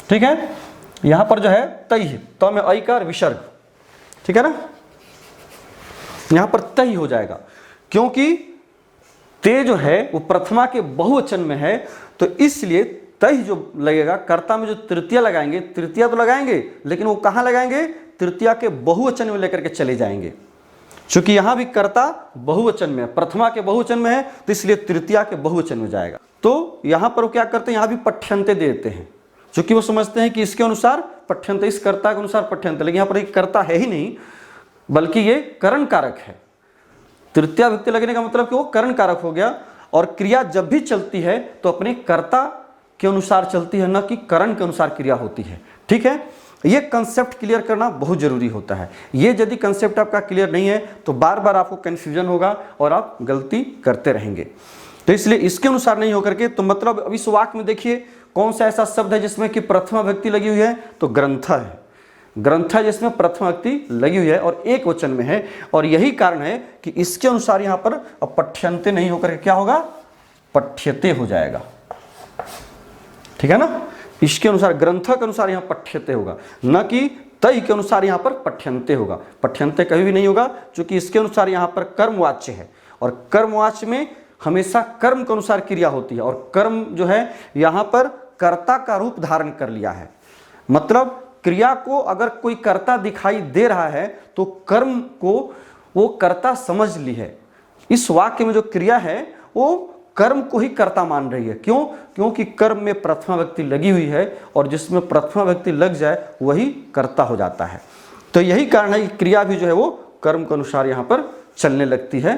ठीक है। यहां पर जो है तही, तो में ऐकार विसर्ग, ठीक है ना, यहां पर तही हो जाएगा, क्योंकि ते जो है वो प्रथमा के बहुवचन में है, तो इसलिए तही जो लगेगा, कर्ता में जो तृतीया लगाएंगे, तृतीया तो लगाएंगे लेकिन वो कहां लगाएंगे, तृतीया के बहुवचन में लेकर के चले जाएंगे। चूंकि यहां भी कर्ता बहुवचन में है, प्रथमा के बहुवचन में है, तो इसलिए तृतीया के बहुवचन में जाएगा। तो यहां पर वो क्या करते हैं, यहां भी पठ्यन्ते देते हैं, चूंकि वो समझते हैं कि इसके अनुसार पठ्यन्ते, इस कर्ता के अनुसार पठ्यन्ते, लेकिन यहां पर एक कर्ता है ही नहीं, बल्कि ये करण कारक है। तृतीया विभक्ति लगने का मतलब कि वो करण कारक हो गया, और क्रिया जब भी चलती है तो अपने कर्ता के अनुसार चलती है, न कि करण के अनुसार क्रिया होती है, ठीक है। ये कंसेप्ट क्लियर करना बहुत जरूरी होता है। ये यदि कंसेप्ट आपका क्लियर नहीं है तो बार बार आपको कंफ्यूजन होगा और आप गलती करते रहेंगे। तो इसलिए इसके अनुसार नहीं होकर के, तो मतलब अब इस वाक्य में देखिए कौन सा ऐसा शब्द है जिसमें कि प्रथमा विभक्ति लगी हुई है, तो ग्रंथ है। ग्रंथ है जिसमें प्रथमा विभक्ति लगी हुई है और एक वचन में है, और यही कारण है कि इसके अनुसार यहां पर पठ्यन्ते नहीं होकर के क्या होगा, पठ्यते हो जाएगा, ठीक है ना। इसके अनुसार ग्रंथ के अनुसार यहां पठ्यते होगा, न कि तय के अनुसार यहां पर पठ्यन्ते होगा। पठ्यन्ते कभी भी नहीं होगा, क्योंकि इसके अनुसार यहां पर कर्मवाच्य है, और कर्मवाच्य में हमेशा कर्म के अनुसार क्रिया होती है, और कर्म जो है यहां पर कर्ता का रूप धारण कर लिया है। मतलब क्रिया को अगर कोई कर्ता दिखाई दे रहा है तो कर्म को वो कर्ता समझ ली है। इस वाक्य में जो क्रिया है वो कर्म को ही कर्ता मान रही है। क्यों? क्योंकि कर्म में प्रथमा विभक्ति लगी हुई है, और जिसमें प्रथमा विभक्ति लग जाए वही कर्ता हो जाता है। तो यही कारण है कि क्रिया भी जो है वो कर्म के अनुसार यहाँ पर चलने लगती है,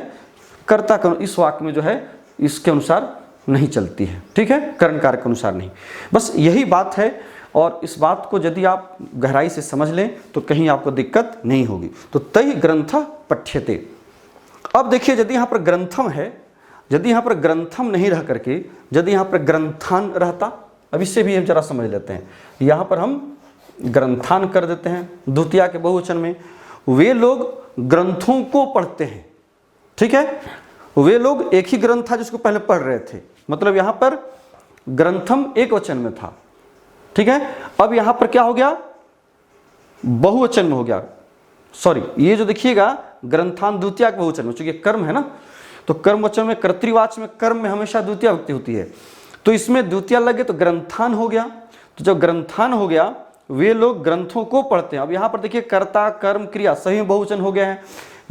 कर्ता का इस वाक्य में जो है इसके अनुसार नहीं चलती है, ठीक है, करण कारक के अनुसार नहीं। बस यही बात है, और इस बात को यदि आप गहराई से समझ लें तो कहीं आपको दिक्कत नहीं होगी। तो तय ग्रंथ पठ्यते। अब देखिए, यदि यहाँ पर ग्रंथम है, यदि यहाँ पर ग्रंथम नहीं रह करके यदि यहाँ पर ग्रंथान रहता, अब इससे भी हम जरा समझ लेते हैं। यहाँ पर हम ग्रंथान कर देते हैं द्वितीया के बहुवचन में, वे लोग ग्रंथों को पढ़ते हैं, ठीक है। वे लोग एक ही ग्रंथ था जिसको पहले पढ़ रहे थे, मतलब यहाँ पर ग्रंथम एक वचन में था, ठीक है। अब यहाँ पर क्या हो गया, बहुवचन में हो गया, सॉरी, ये जो देखिएगा ग्रंथान द्वितीया के बहुवचन में, चूंकि कर्म है ना, तो कर्म वचन में कर्तृवाच्य में कर्म में हमेशा द्वितीया विभक्ति होती है, तो इसमें द्वितीया लगे तो ग्रंथान हो गया। तो जब ग्रंथान हो गया, वे लोग ग्रंथों को पढ़ते हैं। अब यहाँ पर देखिए कर्ता कर्म क्रिया सही बहुवचन हो गया है।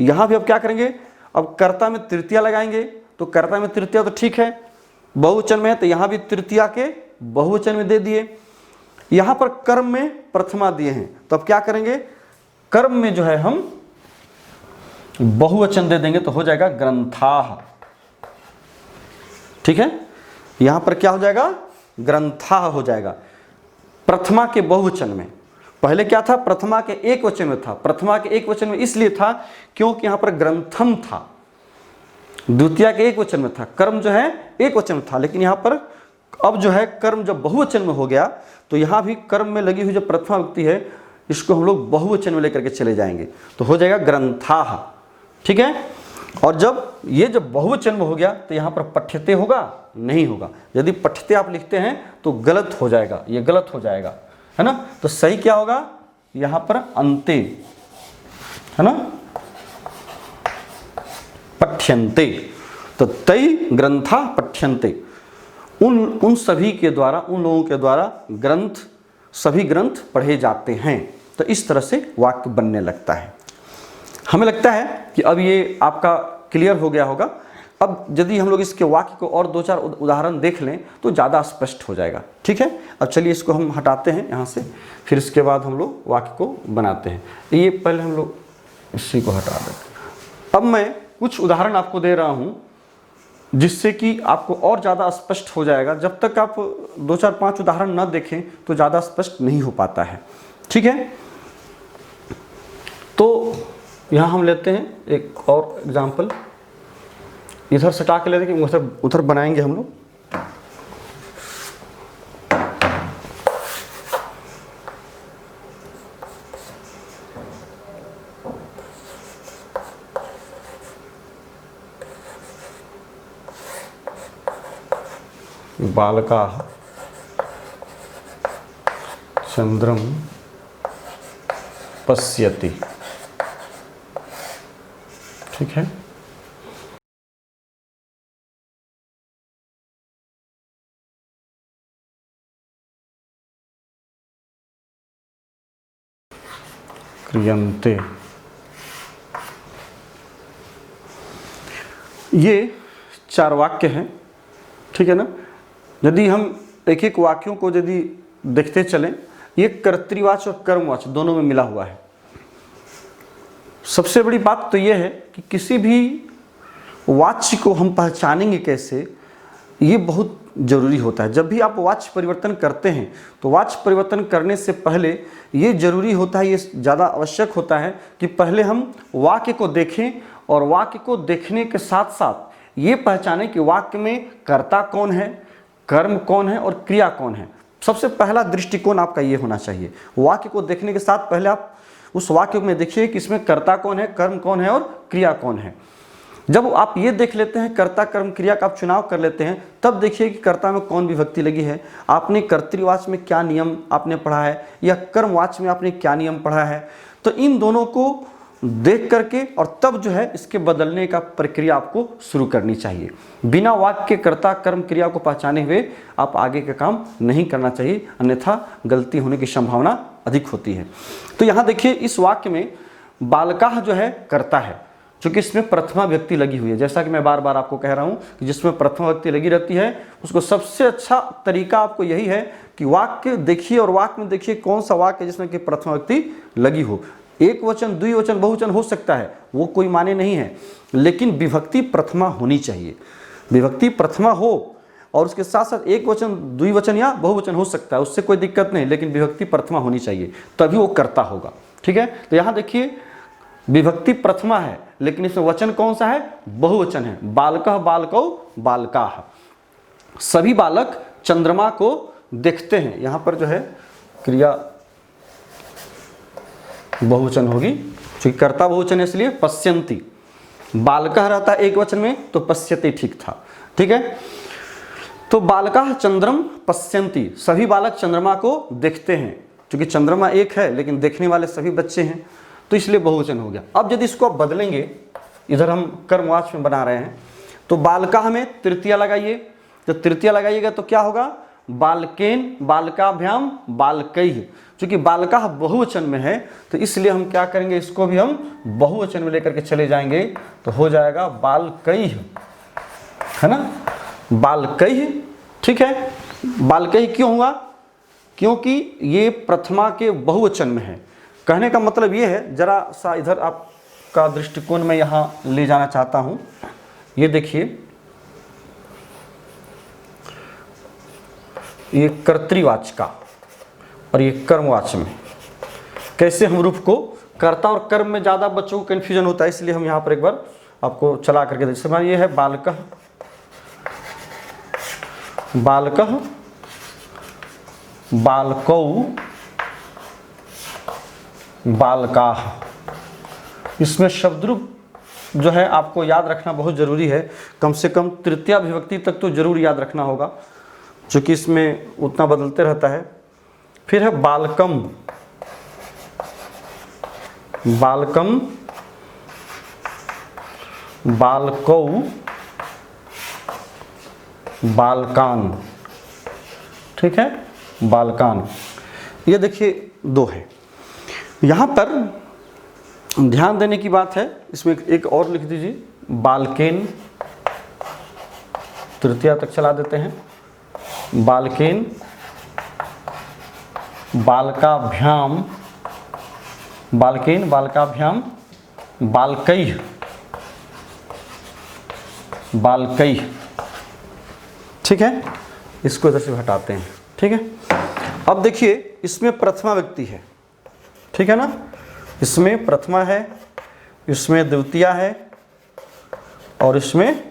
यहाँ भी अब क्या करेंगे, अब कर्ता में तृतीया लगाएंगे तो कर्ता में तृतीया तो ठीक है, बहुवचन में है तो यहाँ भी तृतीया के बहुवचन में दे दिए। यहाँ पर कर्म में प्रथमा दिए हैं, तो अब क्या करेंगे, कर्म में जो है हम बहुवचन दे देंगे तो हो जाएगा ग्रंथाः। ठीक है, यहाँ पर क्या हो जाएगा, ग्रंथाः हो जाएगा प्रथमा के बहुवचन में। पहले क्या था, प्रथमा के एक वचन में था। प्रथमा के एक वचन में इसलिए था क्योंकि यहाँ पर ग्रंथम था, द्वितीया के एक वचन में था, कर्म जो है एक वचन में था। लेकिन यहाँ पर अब जो है कर्म जब बहुवचन में हो गया तो यहाँ भी कर्म में लगी हुई जो प्रथमा व्यक्ति है इसको हम लोग बहुवचन में लेकर के चले जाएंगे तो हो जाएगा ग्रंथाः। ठीक है, और जब ये जब बहुवचन में हो गया तो यहाँ पर पठ्यते होगा, नहीं होगा। यदि पठ्यते आप लिखते हैं तो गलत हो जाएगा, ये गलत हो जाएगा, है ना। तो सही क्या होगा, यहाँ पर अंते, है ना, पठ्यन्ते। तो तै ग्रंथा पठ्यन्ते, उन सभी के द्वारा, उन लोगों के द्वारा ग्रंथ, सभी ग्रंथ पढ़े जाते हैं। तो इस तरह से वाक्य बनने लगता है। हमें लगता है कि अब ये आपका क्लियर हो गया होगा। अब यदि हम लोग इसके वाक्य को और दो चार उदाहरण देख लें तो ज़्यादा स्पष्ट हो जाएगा। ठीक है, अब चलिए इसको हम हटाते हैं यहाँ से, फिर इसके बाद हम लोग वाक्य को बनाते हैं। ये पहले हम लोग इसी को हटा देते। अब मैं कुछ उदाहरण आपको दे रहा हूँ जिससे कि आपको और ज़्यादा स्पष्ट हो जाएगा। जब तक आप 2 4 5 उदाहरण न देखें तो ज़्यादा स्पष्ट नहीं हो पाता है। ठीक है, तो यहाँ हम लेते हैं एक और एग्जाम्पल, इधर सटा के लेते हैं कि उधर बनाएंगे हम लोग। बालकाः चंद्रम पश्यति। ठीक है, क्रियन्ते। ये 4 वाक्य हैं। ठीक है ना। यदि हम एक एक वाक्यों को यदि देखते चलें, ये कर्तृवाच्य और कर्मवाच्य दोनों में मिला हुआ है। सबसे बड़ी बात तो ये है कि किसी भी वाच्य को हम पहचानेंगे कैसे, ये बहुत जरूरी होता है। जब भी आप वाच्य परिवर्तन करते हैं तो वाच्य परिवर्तन करने से पहले ये जरूरी होता है, ये ज़्यादा आवश्यक होता है कि पहले हम वाक्य को देखें और वाक्य को देखने के साथ साथ ये पहचानें कि वाक्य में कर्ता कौन है, कर्म कौन है और क्रिया कौन है। सबसे पहला दृष्टिकोण आपका ये होना चाहिए। वाक्य को देखने के साथ पहले आप उस वाक्य में देखिए कि इसमें कर्ता कौन है, कर्म कौन है और क्रिया कौन है। जब आप ये देख लेते हैं, कर्ता कर्म क्रिया का आप चुनाव कर लेते हैं, तब देखिए कि कर्ता में कौन विभक्ति लगी है, आपने कर्तृवाच्य में क्या नियम आपने पढ़ा है या कर्मवाच्य में आपने क्या नियम पढ़ा है। तो इन दोनों को देख करके और तब जो है इसके बदलने का प्रक्रिया आपको शुरू करनी चाहिए। बिना वाक्य के कर्ता कर्म क्रिया को पहचाने हुए आप आगे का काम नहीं करना चाहिए, अन्यथा गलती होने की संभावना अधिक होती है। तो यहाँ देखिए इस वाक्य में बालकाः जो है कर्ता है, क्योंकि इसमें प्रथमा व्यक्ति लगी हुई है। जैसा कि मैं बार बार आपको कह रहा हूँ कि जिसमें प्रथमा व्यक्ति लगी रहती है उसको सबसे अच्छा तरीका आपको यही है कि वाक्य देखिए और वाक्य में देखिए कौन सा वाक्य जिसमें कि प्रथमा व्यक्ति लगी हो। एक वचन, द्विवचन, बहुवचन हो सकता है, वो कोई माने नहीं है, लेकिन विभक्ति प्रथमा होनी चाहिए। विभक्ति प्रथमा हो और उसके साथ साथ एक वचन, द्विवचन या बहुवचन हो सकता है, उससे कोई दिक्कत नहीं, लेकिन विभक्ति प्रथमा होनी चाहिए, तभी वो कर्ता होगा। ठीक है, तो यहाँ देखिए विभक्ति प्रथमा है लेकिन इसमें वचन कौन सा है, बहुवचन है। बालकः बालकौ बालकाः, सभी बालक चंद्रमा को देखते हैं। यहाँ पर जो है क्रिया बहुवचन होगी, क्योंकि कर्ता बहुवचन है इसलिए पश्यन्ति। बालकः रहता एक वचन में तो पश्यति ठीक था। ठीक है, तो बालकाः चंद्रम पश्यन्ति, सभी बालक चंद्रमा को देखते हैं। क्योंकि चंद्रमा एक है लेकिन देखने वाले सभी बच्चे हैं तो इसलिए बहुवचन हो गया। अब यदि इसको आप बदलेंगे, इधर हम कर्मवाच्य में बना रहे हैं, तो बालकाः में तृतीया लगाइए। तो तृतीया लगाइएगा तो क्या होगा, बालकेन बालकाभ्याम बालकैः। क्योंकि बालकाः बहुवचन में है तो इसलिए हम क्या करेंगे, इसको भी हम बहुवचन में लेकर के चले जाएंगे तो हो जाएगा बालकैः। है ना, बालकैः, ठीक है। बालकैः क्यों हुआ? क्योंकि ये प्रथमा के बहुवचन में है। कहने का मतलब ये है, जरा सा इधर आपका दृष्टिकोण में यहाँ ले जाना चाहता हूँ। ये देखिए, ये कर्तृवाचका और ये कर्मवाच्य में कैसे हम रूप को, कर्ता और कर्म में ज़्यादा बच्चों को कन्फ्यूजन होता है, इसलिए हम यहाँ पर एक बार आपको चला करके देख सकते हैं। ये है बालकः, बालकः, बालकौ, बालकाः। इसमें शब्द रूप जो है आपको याद रखना बहुत ज़रूरी है, कम से कम तृतीया विभक्ति तक तो जरूर याद रखना होगा, चूँकि इसमें उतना बदलते रहता है। फिर है बालकम, बालकम, बालकौ, बालकान, ठीक है, बालकान। ये देखिए दो है। यहाँ पर ध्यान देने की बात है, इसमें एक और लिख दीजिए, बालकेन, तृतीया तक चला देते हैं, बालकेन, बालकाभ्याम, बालकेन, बालकाभ्याम, बालकैः, बालकैः, ठीक है। इसको इधर से हटाते हैं, ठीक है। अब देखिए, इसमें प्रथमा व्यक्ति है, ठीक है ना, इसमें प्रथमा है, इसमें द्वितीया है और इसमें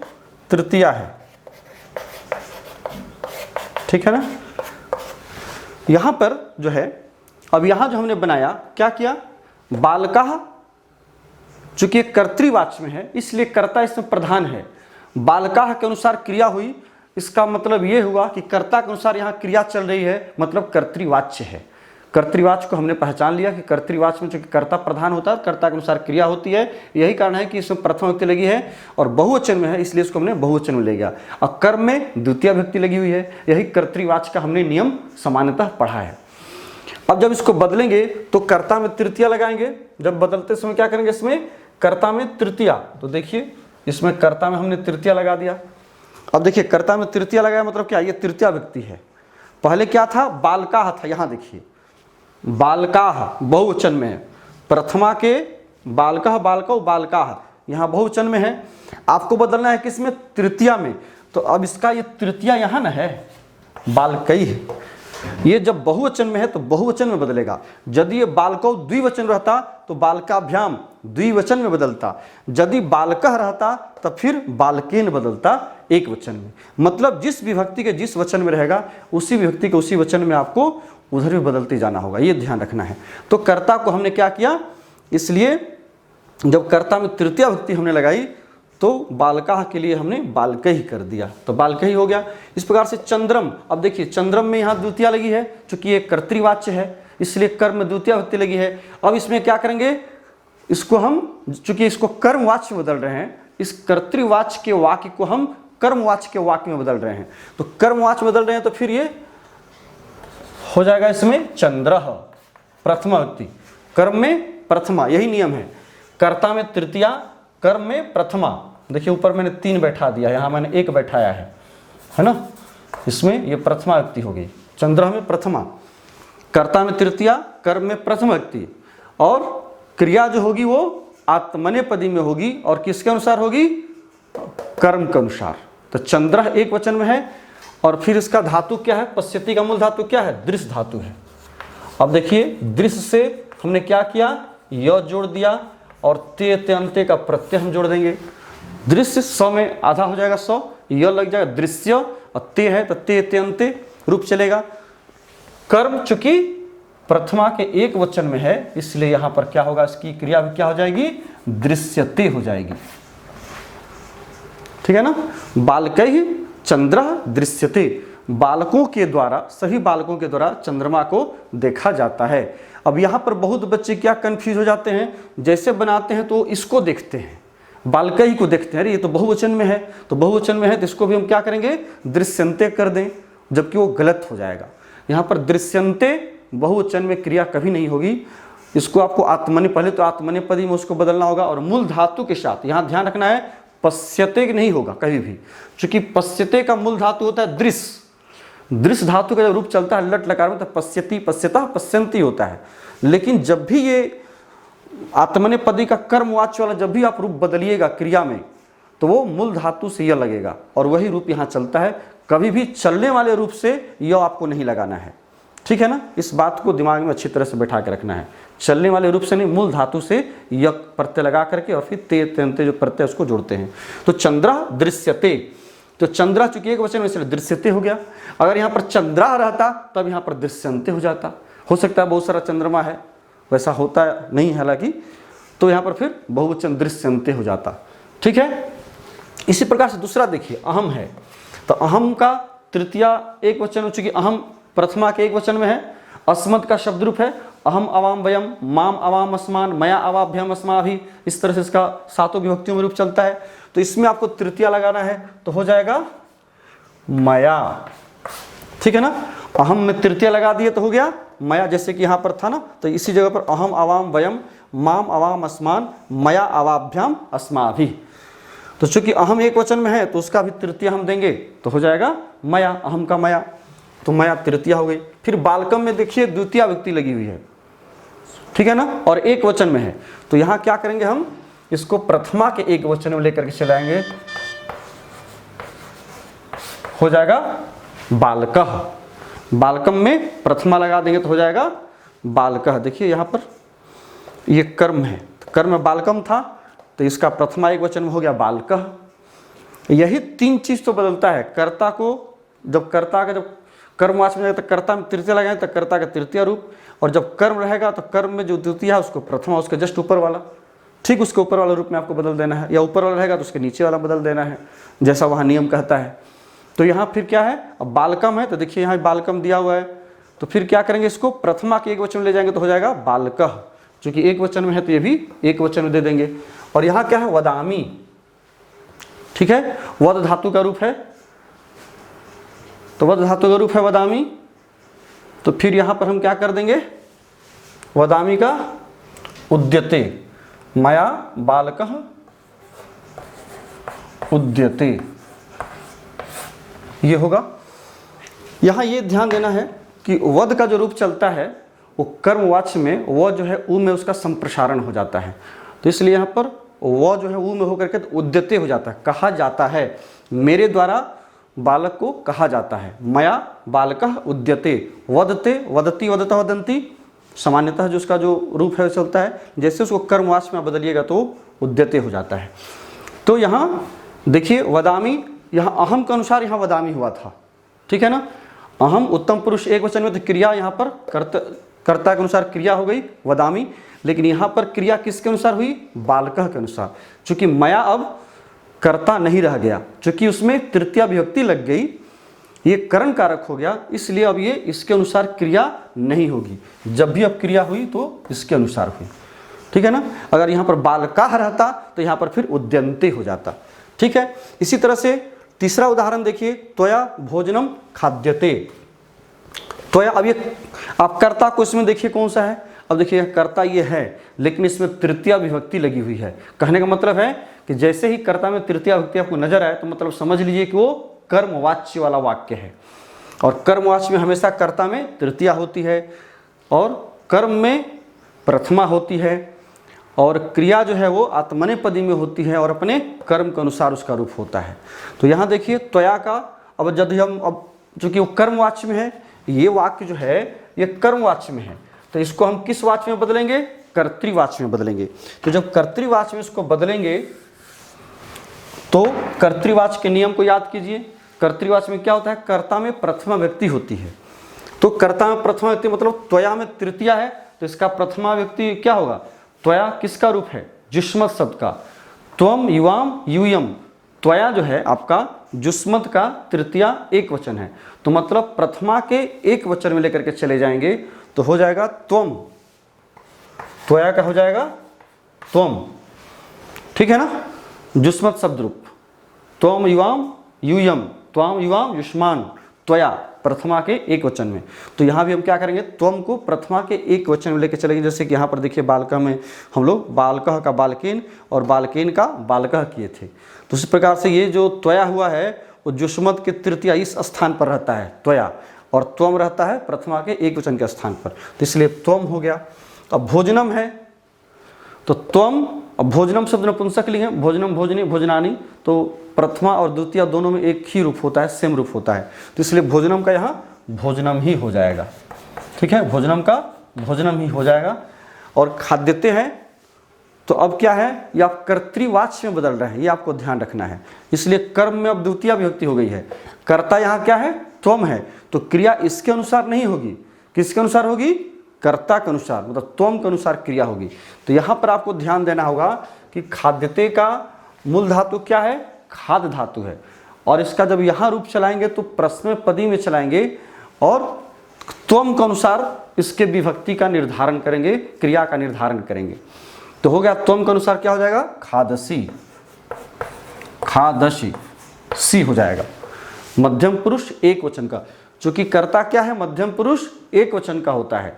तृतीया है, ठीक है ना। यहाँ पर जो है, अब यहाँ जो हमने बनाया, क्या किया, बालकाः, चूंकि कर्तृवाच्य में है इसलिए कर्ता इसमें प्रधान है। बालकाः के अनुसार क्रिया हुई, इसका मतलब ये हुआ कि कर्ता के अनुसार यहाँ क्रिया चल रही है, मतलब कर्तृवाच्य है। कर्तृवाच्य को हमने पहचान लिया कि कर्तृवाच्य में चूंकि कर्ता प्रधान होता है, कर्ता के अनुसार क्रिया होती है, यही कारण है कि इसमें प्रथम व्यक्ति लगी है और बहुवचन में है, इसलिए इसको हमने बहुवचन में ले गया। और कर्म में द्वितीय व्यक्ति लगी हुई है, यही कर्तृवाच्य का हमने नियम सामान्यतः पढ़ा है। अब जब इसको बदलेंगे तो कर्ता में तृतीया लगाएंगे। जब बदलते समय क्या करेंगे, इसमें कर्ता में तृतीया, तो देखिए इसमें कर्ता में हमने तृतीया लगा दिया। अब देखिए, कर्ता में तृतीया लगाया मतलब क्या, ये तृतीया व्यक्ति है। पहले क्या था, बालकाः था, यहाँ देखिए बालकाः बहुवचन में है, प्रथमा के बालकाः, बालकौ, बालकाः, यहाँ बहुवचन में है। आपको बदलना है किसमें, तृतीया में। तो अब इसका ये तृतीया यहाँ ना है, बालकैः, ये जब बहुवचन में है तो बहुवचन में बदलेगा। यदि ये बालकौ द्विवचन रहता तो बालकाभ्याम द्विवचन में बदलता, यदि बालकः रहता तब फिर बालकेन बदलता एक वचन में। मतलब जिस विभक्ति के जिस वचन में रहेगा उसी विभक्ति के उसी वचन में आपको उधर भी बदलते जाना होगा, ये ध्यान रखना है। तो कर्ता को हमने क्या किया, इसलिए जब कर्ता में तृतीया विभक्ति हमने लगाई तो बालकाः के लिए हमने बालकैः कर दिया, तो बालकैः हो गया। इस प्रकार से चंद्रम, अब देखिए चंद्रम में यहाँ द्वितीया लगी है, चूंकि ये कर्तृवाच्य है इसलिए कर्म में द्वितीया विभक्ति लगी है। अब इसमें क्या करेंगे, इसको हम, चूंकि इसको कर्मवाच्य में बदल रहे हैं, इस कर्तृवाच्य के वाक्य को हम कर्मवाच्य के वाक्य में बदल रहे हैं। तो कर्मवाच्य बदल रहे हैं तो फिर ये हो जाएगा इसमें चंद्रः, प्रथमा व्यक्ति, कर्म में प्रथमा, यही नियम है। कर्ता में तृतीया, कर्म में प्रथमा। देखिए ऊपर मैंने 3 बैठा दिया, यहाँ मैंने 1 बैठाया है ना। इसमें ये प्रथमा व्यक्ति हो गई, चंद्रः में प्रथमा, कर्ता में तृतीया, कर्म में प्रथम व्यक्ति, और क्रिया जो होगी वो आत्मनेपदी में होगी और किसके अनुसार होगी, कर्म के अनुसार। तो चंद्रः एक वचन में है और फिर इसका धातु क्या है, पश्यति का मूल धातु क्या है, दृश्य धातु है। अब देखिए दृश्य से हमने क्या किया, य जोड़ दिया और ते अंत्य का प्रत्यय हम जोड़ देंगे। दृश्य 100 में आधा हो जाएगा, 100 य लग जाएगा, दृश्य, और ते है तो ते अंत्य रूप चलेगा। कर्म चूंकि प्रथमा के एक वचन में है इसलिए यहां पर क्या होगा, इसकी क्रिया भी क्या हो जाएगी, दृश्यते हो जाएगी, ठीक है ना। बालकैः चंद्रः दृश्यते, बालकों के द्वारा, सभी बालकों के द्वारा चंद्रमा को देखा जाता है। अब यहाँ पर बहुत बच्चे क्या कंफ्यूज हो जाते हैं, जैसे बनाते हैं तो इसको देखते हैं, बालकैः को देखते हैं, अरे ये तो बहुवचन में है, तो बहुवचन में है तो इसको भी हम क्या करेंगे, दृश्यन्ते कर दें, जबकि वो गलत हो जाएगा। यहाँ पर दृश्यन्ते बहुवचन में क्रिया कभी नहीं होगी, इसको आपको आत्मने, पहले तो आत्मनेपदी में उसको बदलना होगा और मूल धातु के साथ। यहाँ ध्यान रखना है, पश्यते नहीं होगा कभी भी, क्योंकि पश्यते का मूल धातु होता है दृश्य। दृश्य धातु का जब रूप चलता है लट लकार में तो पश्यति, पश्यता, पश्यन्ति होता है। लेकिन जब भी ये आत्मनेपदी का कर्मवाच्य वाला जब भी आप रूप बदलिएगा क्रिया में, तो वो मूल धातु से य लगेगा और वही रूप यहाँ चलता है। कभी भी चलने वाले रूप से य आपको नहीं लगाना है, ठीक है ना। इस बात को दिमाग में अच्छी तरह से बैठा के रखना है। चलने वाले रूप से नहीं, मूल धातु से य प्रत्यय लगा करके और फिर ते तेंते जो प्रत्यय उसको जोड़ते हैं। तो चंद्रा दृश्यते, तो चंद्रा चूंकि एक वचन में इसलिए दृश्यते हो गया। अगर यहाँ पर चंद्रा रहता तब यहाँ पर दृश्यंते हो जाता। हो सकता है बहुत सारा चंद्रमा है, वैसा होता नहीं है हालांकि, तो यहाँ पर फिर बहुवचन दृश्यंते हो जाता, ठीक है। इसी प्रकार से दूसरा देखिए अहम है, तो अहम का तृतीया एक वचन हो चुकी, अहम प्रथमा के एक वचन में है। अस्मत् का शब्द रूप है अहम अवाम वयम, माम अवाम अस्मान, मया अवाभ्यम अस्माभि, इस तरह से इसका सातों विभक्तियों में रूप चलता है। तो इसमें आपको तृतीया लगाना है तो हो जाएगा मया, ठीक है ना। अहम में तृतीया लगा दिए तो हो गया मया, जैसे कि यहाँ पर था ना, तो इसी जगह पर अहम अवाम वयम, माम अवाम अस्मान, मया अवाभ्याम अस्माभि। तो चूंकि अहम एक वचन में है तो उसका भी तृतीया हम देंगे तो हो जाएगा मया, अहम का मया, तो मया तृतीया हो गई। फिर बालकम में देखिए द्वितीया विभक्ति लगी हुई है, ठीक है ना, और एक वचन में है। तो यहाँ क्या करेंगे, हम इसको प्रथमा के एक वचन में लेकर के चलाएंगे, हो जाएगा बालकः। बालकम में प्रथमा लगा देंगे तो हो जाएगा बालकः। देखिए यहाँ पर ये कर्म है, तो कर्म में बालकम था तो इसका प्रथमा एक वचन में हो गया बालकः। यही तीन चीज तो बदलता है। कर्ता को जब कर्ता का जब कर्मवाचक में जाएगा तो कर्ता में तृतीया लगाएंगे तो कर्ता का तृतीय रूप, और जब कर्म रहेगा तो कर्म में जो द्वितीय है उसको प्रथमा, उसके जस्ट ऊपर वाला, ठीक उसके ऊपर वाला रूप में आपको बदल देना है, या ऊपर वाला रहेगा तो उसके नीचे वाला बदल देना है, जैसा वहाँ नियम कहता है। तो यहाँ फिर क्या है, अब बालकम है तो देखिए यहाँ बालकम दिया हुआ है, तो फिर क्या करेंगे, इसको प्रथमा के एक वचन में ले जाएंगे तो हो जाएगा बालकः। चूंकि एक वचन में है तो ये भी एक वचन में दे देंगे। और यहाँ क्या है, वदामी, ठीक है, वद धातु का रूप है, तो वद धातु का रूप है वदामी। तो फिर यहाँ पर हम क्या कर देंगे, वदामी का उद्यते, मया बालकः उद्यते, ये होगा। यहाँ ये ध्यान देना है कि वद का जो रूप चलता है वो कर्मवाच्य में वो जो है उ में उसका संप्रसारण हो जाता है, तो इसलिए यहाँ पर वो जो है उ में होकर के तो उद्यते हो जाता है, कहा जाता है, मेरे द्वारा बालक को कहा जाता है। मया बालकः उद्यते, वदते वदती वदतः वदन्ति, सामान्यतः जो उसका जो रूप है चलता है, जैसे उसको कर्मवाच्य में बदलिएगा तो उद्यते हो जाता है। तो यहाँ देखिए वदामी, यहाँ अहम के अनुसार यहाँ वदामी हुआ था, ठीक है ना। अहम उत्तम पुरुष एक वचन में तो क्रिया यहाँ पर कर्ता के अनुसार क्रिया हो गई वदामी, लेकिन यहाँ पर क्रिया किसके अनुसार हुई, बालकः के अनुसार। चूंकि मया अब कर्ता नहीं रह गया, चूंकि उसमें तृतीया विभक्ति लग गई, ये करण कारक हो गया, इसलिए अब ये इसके अनुसार क्रिया नहीं होगी। जब भी अब क्रिया हुई तो इसके अनुसार हुई, ठीक है ना। अगर यहाँ पर बालकाः रहता तो यहाँ पर फिर उद्यन्ते हो जाता, ठीक है। इसी तरह से तीसरा उदाहरण देखिए, त्वया भोजनम खाद्यते। त्वया, अब ये आप कर्ता को इसमें देखिए कौन सा है, अब देखिए कर्ता ये है, लेकिन इसमें तृतीया विभक्ति लगी हुई है। कहने का मतलब है कि जैसे ही कर्ता में तृतीया विभक्ति आपको नजर आए तो मतलब समझ लीजिए कि वो कर्मवाच्य वाला वाक्य है, और कर्मवाच्य में हमेशा कर्ता में तृतीया होती है और कर्म में प्रथमा होती है, और क्रिया जो है वो आत्मनेपदी में होती है और अपने कर्म के अनुसार उसका रूप होता है। तो यहाँ देखिए त्वया का, अब यदि हम अब चूंकि वो कर्मवाच्य में है, ये वाक्य जो है ये कर्मवाच्य में है, तो इसको हम किस वाच्य में बदलेंगे, कर्तृवाच्य में बदलेंगे। तो जब कर्तृवाच्य में इसको बदलेंगे तो कर्तृवाच्य के नियम को याद कीजिए। कर्तृवाच्य में क्या होता है, कर्ता में प्रथमा व्यक्ति होती है, तो कर्ता में प्रथमा व्यक्ति मतलब त्वया में तृतीया है, तो इसका प्रथमा व्यक्ति क्या होगा, त्वया किसका रूप है, जुष्मत शब्द का, त्वम युवाम यूयम। त्वया जो है आपका जुष्मत का तृतीया एक वचन है, तो मतलब प्रथमा के एक वचन में लेकर के चले जाएंगे तो हो जाएगा त्वम, त्वया का हो जाएगा त्वम, ठीक है ना, जुष्मत शब्द रूप, त्वम युवाम यूयम, त्वाम युवाम युष्मान त्वया, प्रथमा के एक वचन में। तो यहाँ भी हम क्या करेंगे, त्वम को प्रथमा के एक वचन में लेकर चलेंगे। जैसे कि यहाँ पर देखिए बालकः में हम लोग बालकः का बालकेन और बालकेन का बालकः किए थे। तो इस प्रकार से ये जो त्वया हुआ है वो जुष्मत के तृतीया इस स्थान पर रहता है त्वया, और त्वम रहता है प्रथमा के एक वचन के स्थान पर, तो इसलिए त्वम हो गया। अब भोजनम है तो त्वम, अब भोजनम शब्द नपुंसक लिंग है, भोजनम भोजनी भोजनानी, तो प्रथमा और द्वितीय दोनों में एक ही रूप होता है, सेम रूप होता है, तो इसलिए भोजनम का यहाँ भोजनम ही हो जाएगा। ठीक है, भोजनम का भोजनम ही हो जाएगा। और खाद्यते हैं तो अब क्या है, ये आप कर्तृवाच्य में बदल रहे हैं, ये आपको ध्यान रखना है। इसलिए कर्म में अब द्वितीय विभक्ति हो गई है, कर्ता यहाँ क्या है, त्वम है, तो क्रिया इसके अनुसार नहीं होगी, किसके अनुसार होगी, कर्ता के अनुसार, मतलब त्वम के अनुसार क्रिया होगी। तो यहाँ पर आपको ध्यान देना होगा कि खाद्यते का मूल धातु क्या है, खाद्य धातु है, और इसका जब यहाँ रूप चलाएंगे तो प्रश्न पदी में चलाएंगे और त्वम के अनुसार इसके विभक्ति का निर्धारण करेंगे, क्रिया का निर्धारण करेंगे। तो हो गया त्वम के अनुसार क्या हो जाएगा, खादसी, खादसी, सी हो जाएगा। मध्यम पुरुष एक वचन का, चूंकि कर्ता क्या है, मध्यम पुरुष एक वचन का होता है।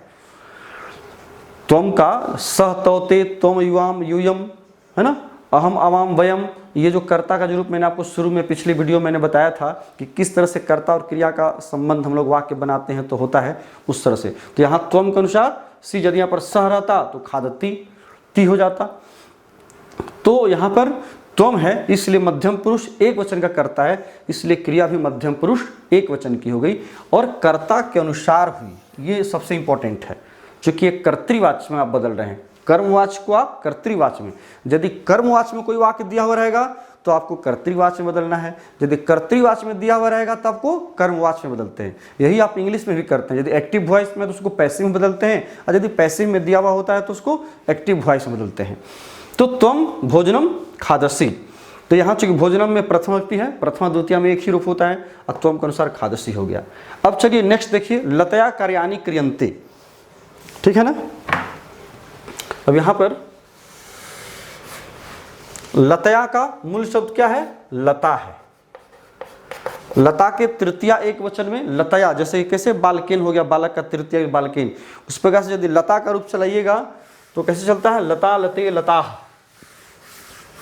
त्वम का सह तौते त्वम युवाम यूयम, है ना, अहम अवाम वयम, ये जो कर्ता का जो रूप मैंने आपको शुरू में पिछली वीडियो मैंने बताया था कि किस तरह से कर्ता और क्रिया का संबंध हम लोग वाक्य बनाते हैं, तो होता है उस तरह से। तो यहाँ त्वम के अनुसार सी, यदि यहाँ पर सह रहता तो खादती ती हो जाता। तो यहाँ पर त्वम है इसलिए मध्यम पुरुष एक वचन का कर्ता है, इसलिए क्रिया भी मध्यम पुरुष एक वचन की हो गई और कर्ता के अनुसार हुई। ये सबसे इंपॉर्टेंट है, क्योंकि एक कर्तृवाच्य में आप बदल रहे हैं, कर्मवाच्य को आप कर्तृवाच्य में, यदि कर्मवाच्य में कोई वाक्य दिया हुआ रहेगा तो आपको कर्तृवाच्य में बदलना है, यदि कर्तृवाच्य में दिया हुआ रहेगा तो आपको कर्मवाच्य में बदलते हैं। यही आप इंग्लिश में भी करते हैं, यदि एक्टिव वॉइस में तो उसको पैसिव में बदलते हैं, और यदि पैसिव में दिया हुआ होता है तो उसको एक्टिव वॉइस में बदलते हैं। तो त्वम भोजनम खादसी, तो यहाँ चूंकि भोजनम में प्रथम व्यक्ति है, प्रथमा द्वितीय में एक ही रूप होता है, और त्वम के अनुसार खादसी हो गया। अब चलिए नेक्स्ट देखिए, लतया कार्यानि क्रियन्ते, ठीक है ना। अब यहाँ पर लतया का मूल शब्द क्या है, लता है। लता के तृतीया एक वचन में लतया, जैसे कैसे बालकेन हो गया, बालक का तृतीया बालकेन, उस प्रकार से यदि लता का रूप चलाइएगा तो कैसे चलता है, लता लते लता,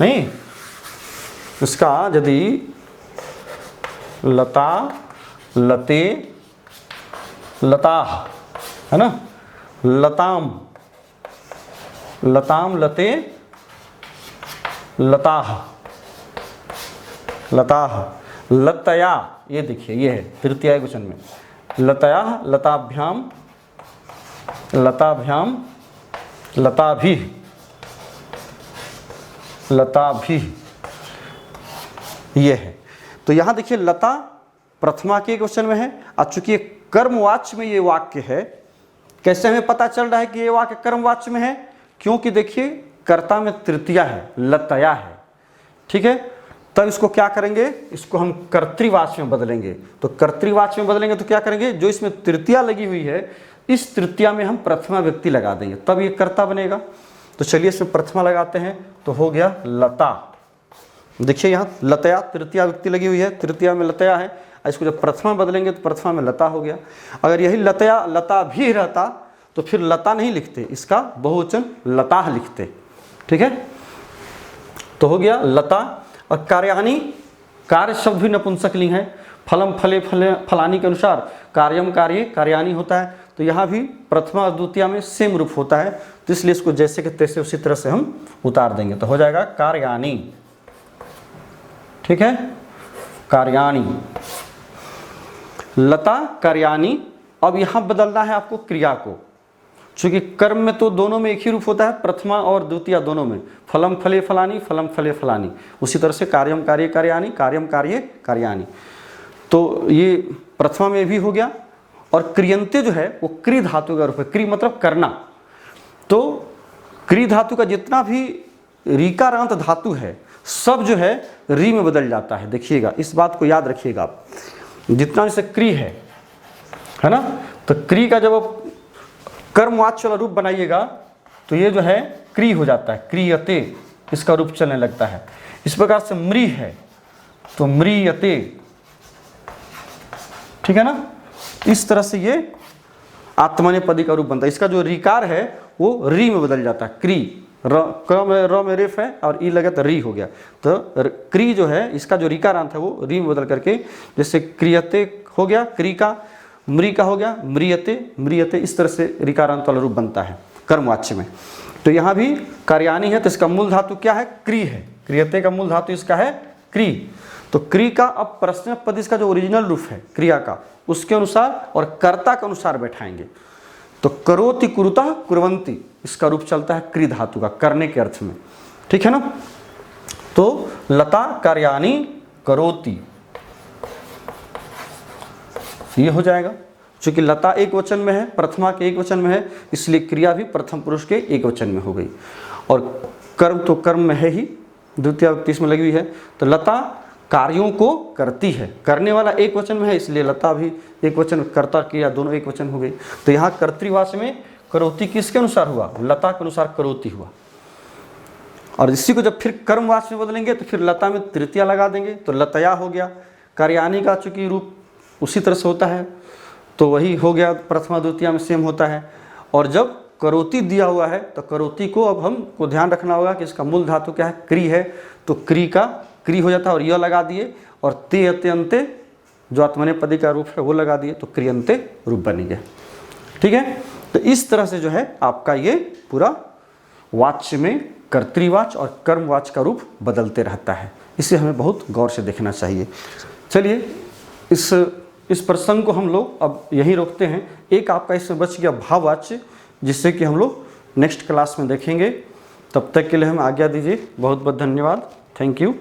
नहीं, इसका यदि लता लते लता है ना, लताम लताम लते लताह लताह, लतया, ये देखिए ये है तृतीय वचन में, लतया लताभ्याम लताभ्याम लताभि लताभि, ये है। तो यहाँ देखिए लता प्रथमा के एक वचन में है, और चूंकि कर्मवाच्य में ये वाक्य है, कैसे हमें पता चल रहा है कि ये वाक्य कर्मवाच्य में है, क्योंकि देखिए कर्ता में तृतीया है, लतया है, ठीक है। तब इसको क्या करेंगे, इसको हम कर्तृवाच्य में बदलेंगे। तो कर्तृवाच्य में बदलेंगे तो क्या करेंगे, जो इसमें तृतीया लगी हुई है, इस तृतीया में हम प्रथमा व्यक्ति लगा देंगे, तब ये कर्ता बनेगा। तो चलिए इसमें प्रथमा लगाते हैं, तो हो गया लता। देखिए यहाँ लतया तृतीया व्यक्ति लगी हुई है, तृतीया में लतया है, इसको जब प्रथमा बदलेंगे तो प्रथमा में लता हो गया। अगर यही लतया लता भी रहता तो फिर लता नहीं लिखते, इसका बहुवचन लताह लिखते, ठीक है। तो हो गया लता। और कार्यानि, कार्य शब्द भी नपुंसक लिंग है, फलम फले फले फलानी के अनुसार कार्यम कार्य कार्यानि होता है। तो यहाँ भी प्रथमा और द्वितीय में सेम रूप होता है, तो इसलिए इसको जैसे के तैसे उसी तरह से हम उतार देंगे, तो हो जाएगा कार्यानि, ठीक है, कार्यानि, लता कार्यानि। अब यहाँ बदलना है आपको क्रिया को, चूंकि कर्म में तो दोनों में एक ही रूप होता है, प्रथमा और द्वितीय दोनों में, फलम फले फलानी फलम फले फलानी, उसी तरह से कार्यम कार्य कार्यानि कार्यम कार्य कार्यानि। तो ये प्रथमा में भी हो गया। और क्रियन्ते जो है वो क्रि धातु का रूप है, क्रि मतलब करना। तो क्रि धातु का जितना भी रीकारांत धातु है सब जो है री में बदल जाता है। देखिएगा, इस बात को याद रखिएगा आप, जितना जैसे क्रि है ना, तो क्रि का जब आप कर्मवाच्य वाला रूप बनाइएगा तो ये जो है क्रि हो जाता है, क्रियते, इसका रूप चलने लगता है। इस प्रकार से मृ है तो म्रियते, ठीक है ना, इस तरह से ये आत्मनेपदी का रूप बनता है। इसका जो रिकार है वो री में बदल जाता है, क्री, र में रेफ है और ई लगा तो री हो गया। तो क्री जो है इसका जो रिकारांत है वो री में बदल करके, जैसे क्रियते हो गया, क्री का, मृ का हो गया, म्रियते, म्रियते, इस तरह से रिकारांत वाला रूप बनता है कर्मवाच्य में। तो यहाँ भी कार्यानी है तो इसका मूल धातु क्या है, क्री है। क्रियते का मूल धातु इसका है क्री। तो क्री का अब प्रश्न पद इसका जो ओरिजिनल रूप है क्रिया का, उसके अनुसार और कर्ता के अनुसार बैठाएंगे। तो करोति, कुरुता, कुर्वन्ति, इसका रूप चलता है क्री धातु का, करने के अर्थ में, ठीक है ना। तो लता कार्यानी करोति, ये हो जाएगा। चूंकि लता एक वचन में है, प्रथमा के एक वचन में है, इसलिए क्रिया भी प्रथम पुरुष के एक वचन में हो गई। और कर्म तो कर्म में है ही, द्वितीय विभक्ति इसमें लगी हुई है। तो लता कार्यों को करती है, करने वाला एक वचन में है, इसलिए लता भी एक वचन, कर्ता क्रिया दोनों एक वचन हो गई। तो यहाँ कर्तृवाच में करोति किसके अनुसार हुआ, लता के अनुसार करोति हुआ। और इसी को जब फिर कर्मवाच में बदलेंगे तो फिर लता में तृतीया लगा देंगे तो लतया हो गया। कार्यानी का चूंकि रूप उसी तरह से होता है तो वही हो गया, प्रथमा द्वितीया में सेम होता है। और जब करोति दिया हुआ है तो करोति को अब हमको ध्यान रखना होगा कि इसका मूल धातु क्या है, क्री है। तो क्री का क्री हो जाता है और यह लगा दिए, और ते अते अंते जो आत्मनेपदी का रूप है वो लगा दिए, तो क्रियंते रूप बन गया, ठीक है। तो इस तरह से जो है आपका ये पूरा वाच्य में कर्तृवाच और कर्मवाच का रूप बदलते रहता है। इसे हमें बहुत गौर से देखना चाहिए। चलिए इस प्रसंग को हम लोग अब यहीं रोकते हैं। एक आपका इसमें बच गया भाववाच्य, जिससे कि हम लोग नेक्स्ट क्लास में देखेंगे। तब तक के लिए हम आज्ञा दीजिए। बहुत बहुत धन्यवाद। Thank you.